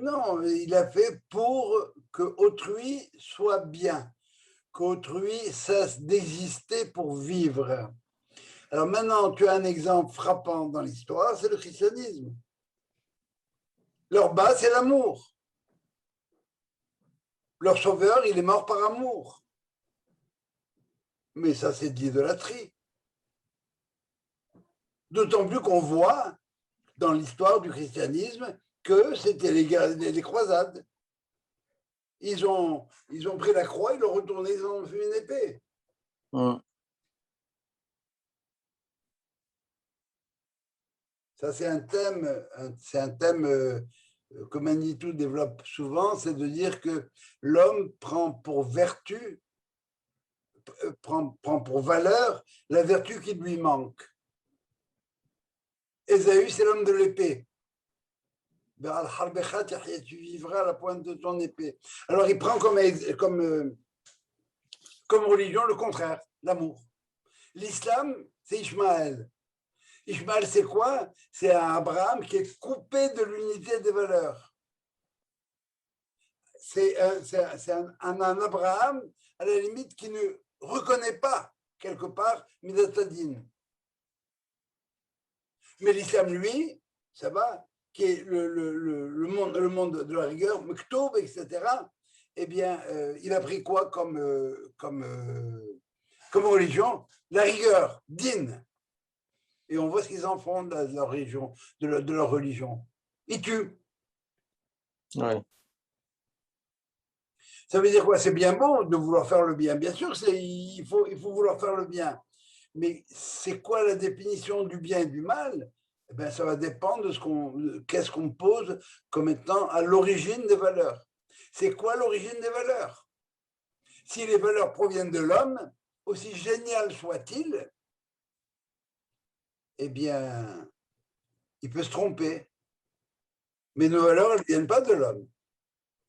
Non, il a fait pour que autrui soit bien, qu'autrui cesse d'exister pour vivre. Alors maintenant, tu as un exemple frappant dans l'histoire, c'est le christianisme. Leur base, c'est l'amour. Leur sauveur, il est mort par amour. Mais ça, c'est de l'idolâtrie. D'autant plus qu'on voit dans l'histoire du christianisme que c'était les croisades. Ils ont pris la croix, ils l'ont retournée, ils ont fait une épée. Ça, c'est un thème que Manitou développe souvent, c'est de dire que l'homme prend pour vertu, prend pour valeur la vertu qui lui manque. Ésaü, c'est l'homme de l'épée. Tu vivras à la pointe de ton épée. Alors, il prend comme religion le contraire, l'amour. L'islam, c'est Ishmaël. Ishmaël, c'est quoi? C'est un Abraham qui est coupé de l'unité des valeurs. C'est un Abraham, à la limite, qui ne reconnaît pas, quelque part, Midat Hadin. Mais l'islam, lui, ça va, qui est le monde de la rigueur, Mektoub, etc., eh bien, il a pris quoi comme religion? La rigueur, din. Et on voit ce qu'ils en font de leur religion, de leur religion. Ils tuent. Ouais. Ça veut dire quoi? C'est bien bon de vouloir faire le bien. Bien sûr, il faut vouloir faire le bien. Mais c'est quoi la définition du bien et du mal? Eh bien, ça va dépendre de qu'est-ce qu'on pose comme étant à l'origine des valeurs. C'est quoi l'origine des valeurs? Si les valeurs proviennent de l'homme, aussi génial soit-il, eh bien, il peut se tromper. Mais nos valeurs, elles ne viennent pas de l'homme.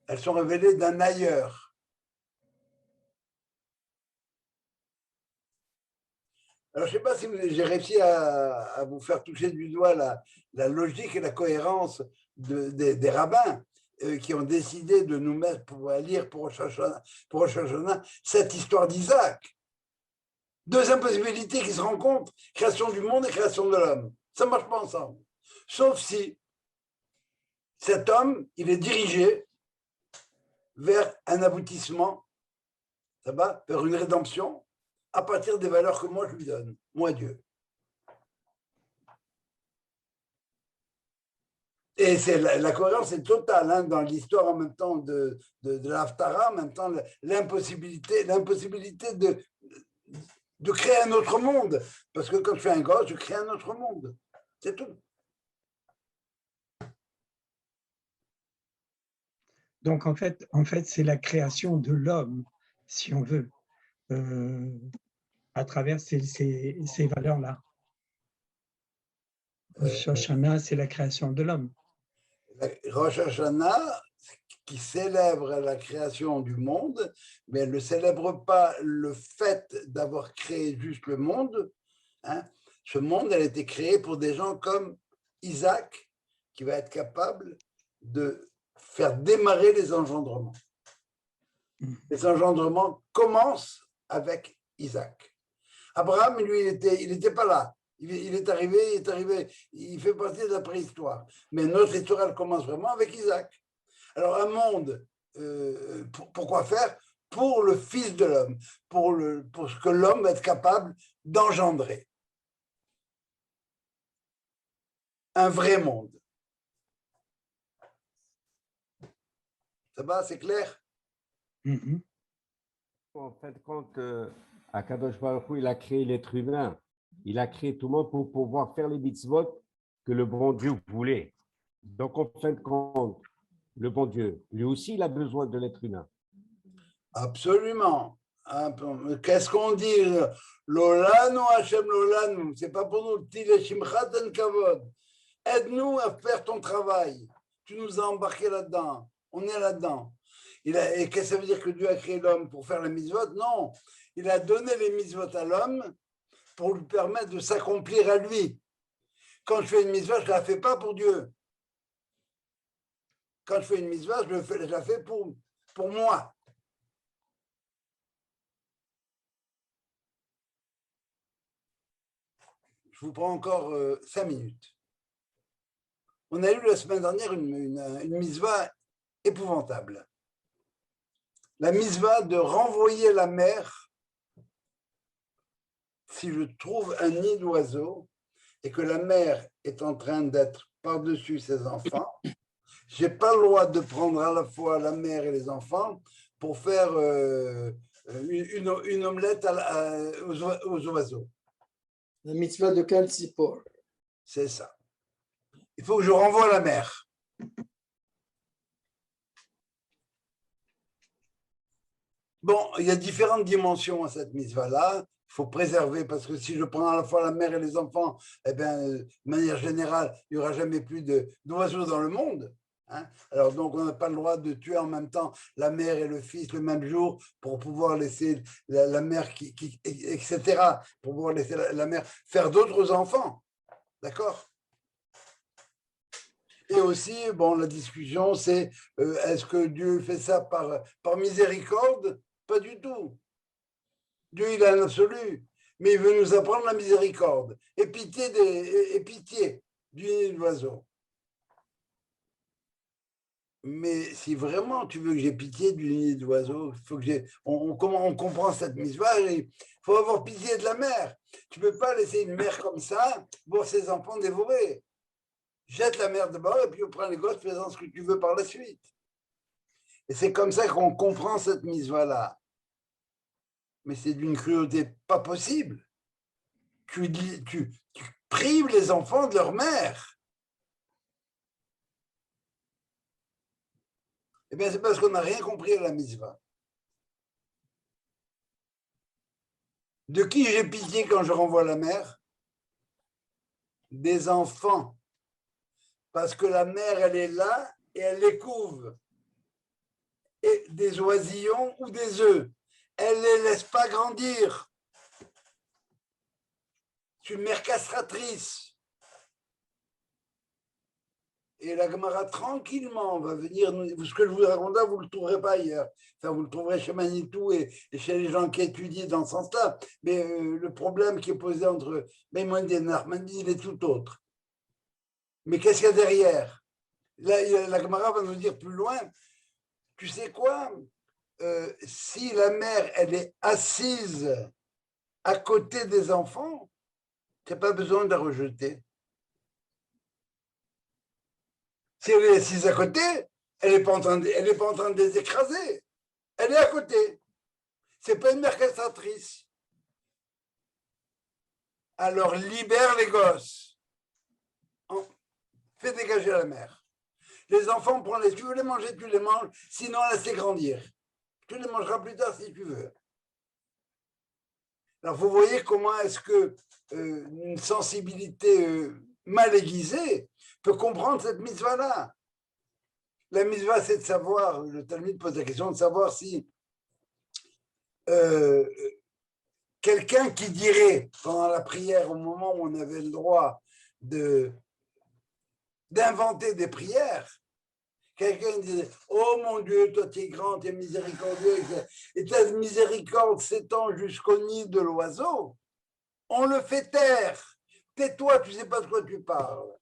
Elles sont révélées d'un ailleurs. Alors, je ne sais pas si j'ai réussi à vous faire toucher du doigt la logique et la cohérence des rabbins qui ont décidé de nous mettre pour lire pour Rosh Hashanah cette histoire d'Isaac. Deux impossibilités qui se rencontrent, création du monde et création de l'homme. Ça ne marche pas ensemble. Sauf si cet homme, il est dirigé vers un aboutissement, ça va, vers une rédemption, à partir des valeurs que moi je lui donne, moi Dieu. Et c'est la cohérence est totale hein, dans l'histoire en même temps de l'Haftara, en même temps l'impossibilité de créer un autre monde. Parce que quand je fais un gosse, je crée un autre monde. C'est tout. Donc, en fait c'est la création de l'homme, si on veut, à travers ces valeurs-là. Rosh Hashanah, c'est la création de l'homme. Rosh Hashanah, qui célèbre la création du monde, mais elle ne célèbre pas le fait d'avoir créé juste le monde. Hein. Ce monde, elle a été créé pour des gens comme Isaac, qui va être capable de faire démarrer les engendrements. Les engendrements commencent avec Isaac. Abraham, lui, il n'était pas là. Il est arrivé, il fait partie de la préhistoire. Mais notre histoire, elle commence vraiment avec Isaac. Alors, un monde, pourquoi faire? Pour le Fils de l'homme, pour ce que l'homme va être capable d'engendrer. Un vrai monde. Ça va, c'est clair? En fin de compte, Akadosh Baruch Hu, il a créé l'être humain. Il a créé tout le monde pour pouvoir faire les mitzvot que le bon Dieu voulait. Donc, en fin de compte, le bon Dieu, lui aussi, il a besoin de l'être humain. Absolument. Qu'est-ce qu'on dit? Lolanu Hashem Lolanu. C'est pas pour nous. Kavod. Aide-nous à faire ton travail. Tu nous as embarqués là-dedans. On est là-dedans. Et qu'est-ce que ça veut dire que Dieu a créé l'homme pour faire les mitzvot? Non. Il a donné les mitzvot à l'homme pour lui permettre de s'accomplir à lui. Quand je fais une mitzvah, je ne la fais pas pour Dieu. Quand je fais une mitzvah, je la fais pour moi. Je vous prends encore 5 minutes. On a eu la semaine dernière une mitzvah épouvantable. La mitzvah de renvoyer la mère si je trouve un nid d'oiseau et que la mère est en train d'être par-dessus ses enfants. Je n'ai pas le droit de prendre à la fois la mère et les enfants pour faire une omelette aux oiseaux. La mitzvah de Kal Tzipor. C'est ça. Il faut que je renvoie la mère. Bon, il y a différentes dimensions à cette mitzvah-là. Il faut préserver parce que si je prends à la fois la mère et les enfants, eh bien, de manière générale, il n'y aura jamais plus d'oiseaux dans le monde. Hein. Alors donc, on n'a pas le droit de tuer en même temps la mère et le fils le même jour pour pouvoir laisser la mère, etc., pour pouvoir laisser la mère faire d'autres enfants. D'accord ? Et aussi, bon, la discussion, c'est est-ce que Dieu fait ça par miséricorde? Pas du tout. Dieu, il a un absolu, mais il veut nous apprendre la miséricorde et pitié du nid d'oiseau. Mais si vraiment tu veux que j'ai pitié du nid d'oiseau, il faut que on comprend cette mitzvah, il faut avoir pitié de la mère. Tu ne peux pas laisser une mère comme ça voir ses enfants dévorés. Jette la mère d'abord et puis on prend les gosses, fais-en ce que tu veux par la suite. Et c'est comme ça qu'on comprend cette mitzvah-là. Mais c'est d'une cruauté pas possible. Tu prives les enfants de leur mère. Eh bien, c'est parce qu'on n'a rien compris à la mitzvah. De qui j'ai pitié quand je renvoie la mère? Des enfants. Parce que la mère, elle est là et elle les couve. Et des oisillons ou des œufs. Elle ne les laisse pas grandir. C'est une mère castratrice. Et la Gemara, tranquillement, va venir. Ce que je vous raconte là, vous ne le trouverez pas ailleurs. Enfin, vous le trouverez chez Manitou et chez les gens qui étudient dans ce sens-là. Mais le problème qui est posé entre Maïmonide et Narmandi, il est tout autre. Mais qu'est-ce qu'il y a derrière? Là, la Gemara va nous dire plus loin, tu sais quoi? Si la mère, elle est assise à côté des enfants, tu n'as pas besoin de la rejeter. Si elle est assise à côté, elle n'est pas en train de les écraser. Elle est à côté. Ce n'est pas une mère castratrice. Alors libère les gosses. Fais dégager la mère. Les enfants, si tu veux les manger, tu les manges. Sinon, laisse-les grandir. Tu les mangeras plus tard si tu veux. Alors, vous voyez comment est-ce que une sensibilité mal aiguisée peut comprendre cette mitzvah-là. La mitzvah, c'est de savoir, le Talmud pose la question de savoir si quelqu'un qui dirait pendant la prière, au moment où on avait le droit d'inventer des prières, quelqu'un disait « Oh mon Dieu, toi tu es grand, tu es miséricordieux, et ta miséricorde s'étend jusqu'au nid de l'oiseau », on le fait taire. Tais-toi, tu ne sais pas de quoi tu parles.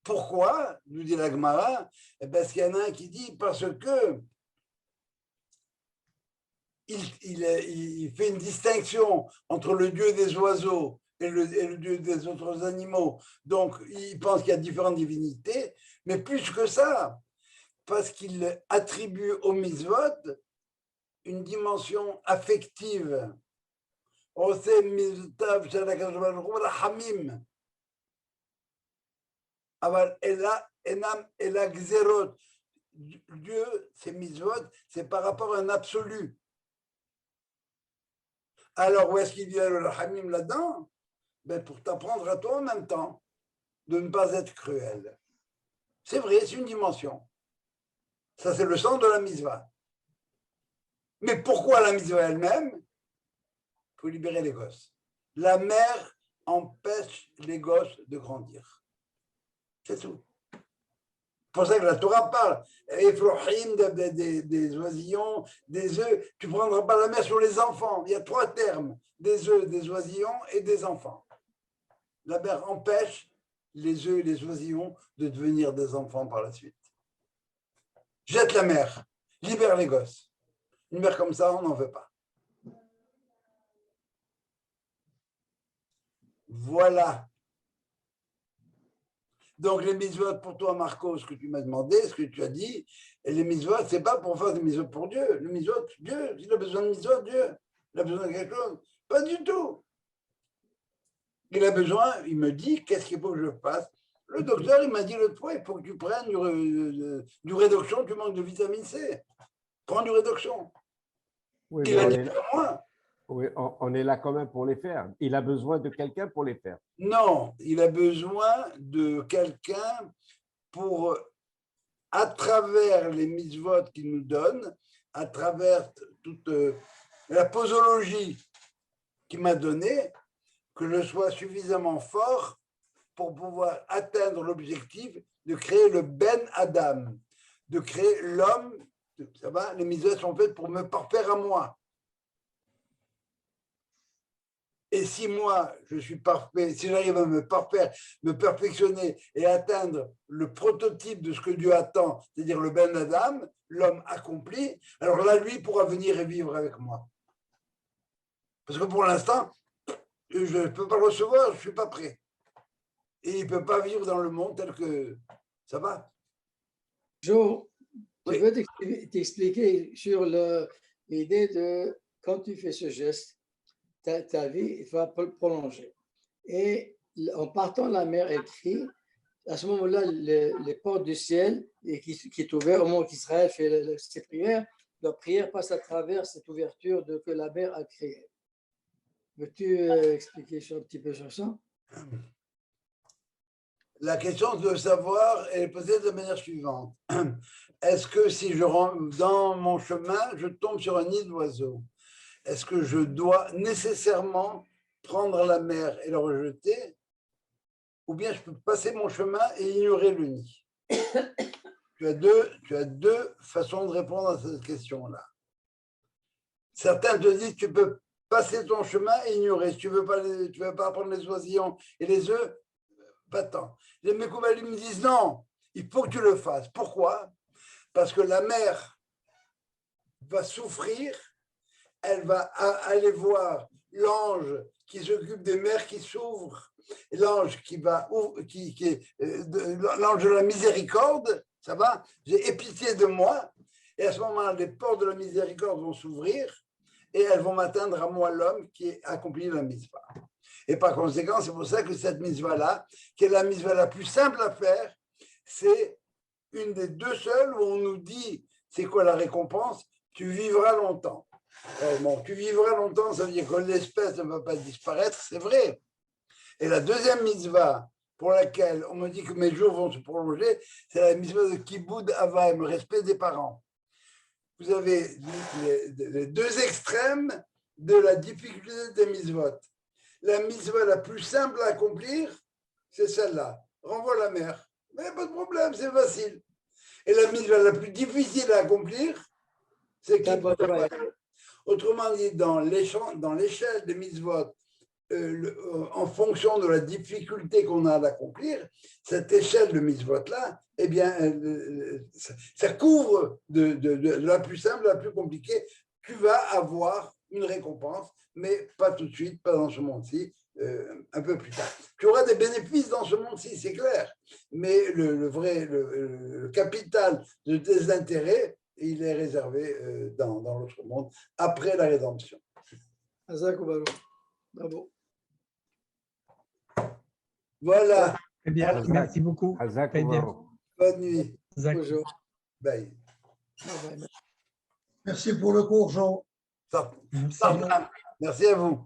Pourquoi, nous dit la Gemara? Parce qu'il y en a un qui dit parce que il fait une distinction entre le Dieu des oiseaux et le Dieu des autres animaux. Donc, il pense qu'il y a différentes divinités, mais plus que ça, parce qu'il attribue au mitzvot une dimension affective. Dieu, c'est mitzvot, c'est par rapport à un absolu. Alors, où est-ce qu'il y a le hamim là-dedans? Ben, pour t'apprendre à toi en même temps de ne pas être cruel. C'est vrai, c'est une dimension. Ça, c'est le sens de la mitzvah. Mais pourquoi la mitzvah elle-même? Il faut libérer les gosses. La mère empêche les gosses de grandir. C'est tout. C'est pour ça que la Torah parle. Efrohim, des oisillons, des œufs. Tu ne prendras pas la mère sur les enfants. Il y a 3 termes. Des œufs, des oisillons et des enfants. La mère empêche les œufs et les oisillons de devenir des enfants par la suite. Jette la mère, libère les gosses. Une mère comme ça, on n'en veut pas. Voilà. Donc, les mitzvot pour toi, Marco, ce que tu m'as demandé, ce que tu as dit, et les mitzvot, ce n'est pas pour faire des mitzvot pour Dieu. Le mitzvot, Dieu, s'il a besoin de mitzvot, Dieu, il a besoin de quelque chose. Pas du tout. Il a besoin, il me dit, qu'est-ce qu'il faut que je fasse? Le docteur, il m'a dit l'autre fois, il faut que tu prennes du réduction, tu manques de vitamine C. Prends du réduction. Oui, Il mais a on dit est là, à moi. oui, on est là quand même pour les faire. Il a besoin de quelqu'un pour les faire. Non, il a besoin de quelqu'un pour, à travers les mitzvot qu'il nous donne, à travers toute la posologie qu'il m'a donnée, que je sois suffisamment fort pour pouvoir atteindre l'objectif de créer le Ben Adam, de créer l'homme. Ça va, les mitzvot sont faites pour me parfaire à moi. Et si moi, je suis parfait, si j'arrive à me parfaire, me perfectionner et atteindre le prototype de ce que Dieu attend, c'est-à-dire le Ben Adam, l'homme accompli, alors là, lui pourra venir et vivre avec moi. Parce que pour l'instant, je ne peux pas le recevoir, je ne suis pas prêt. Et il ne peut pas vivre dans le monde tel que ça va. Joe, Oui. je veux t'expliquer sur l'idée de quand tu fais ce geste, ta vie va prolonger. Et en partant, la mer, elle crie. À ce moment-là, les portes du ciel qui est ouvert au moment qu'Israël fait ses prières, leur prière passe à travers cette ouverture que la mer a créée. Veux-tu expliquer un petit peu sur ça? La question de savoir est posée de la manière suivante. Est-ce que si je rentre dans mon chemin, je tombe sur un nid d'oiseaux? Est-ce que je dois nécessairement prendre la mer et la rejeter? Ou bien je peux passer mon chemin et ignorer le nid? Tu as deux façons de répondre à cette question-là. Certains te disent que tu peux passer ton chemin et ignorer. Si tu ne veux pas prendre les oisillons et les œufs, pas-t'en. Les Mekoubalim me disent non, il faut que tu le fasses. Pourquoi? Parce que la mer va souffrir, elle va aller voir l'ange qui s'occupe des mers qui s'ouvrent, l'ange l'ange de la miséricorde, ça va? J'ai pitié de moi, et à ce moment-là, les portes de la miséricorde vont s'ouvrir, et elles vont m'atteindre à moi, l'homme, qui a accompli la mitzvah. Et par conséquent, c'est pour ça que cette mitzvah-là, qui est la mitzvah la plus simple à faire, c'est une des deux seules où on nous dit, c'est quoi la récompense? Tu vivras longtemps. Bon, tu vivras longtemps, ça veut dire que l'espèce ne va pas disparaître, c'est vrai. Et la deuxième mitzvah pour laquelle on me dit que mes jours vont se prolonger, c'est la mitzvah de Kiboud Avaim, le respect des parents. Vous avez les deux extrêmes de la difficulté des mitzvot. La mitzvah la plus simple à accomplir, c'est celle-là. Renvoie la mer. Mais pas de problème, c'est facile. Et la mitzvah la plus difficile à accomplir, c'est Kiboud Avaim. Autrement dit, dans l'échelle des mitzvot, en fonction de la difficulté qu'on a à l'accomplir, cette échelle de mitzvot-là, eh bien, ça couvre de la plus simple à la plus compliquée. Tu vas avoir une récompense, mais pas tout de suite, pas dans ce monde-ci, un peu plus tard. Tu auras des bénéfices dans ce monde-ci, c'est clair, mais le capital de tes intérêts, il est réservé dans l'autre monde, après la rédemption. Bravo. Voilà. Très bien, Hazak. merci beaucoup. Hazak, Très bien. Oumarou. Bonne nuit. Zach. Bonjour. Bye. Bye-bye. Merci pour le cours, Jean. Merci à vous.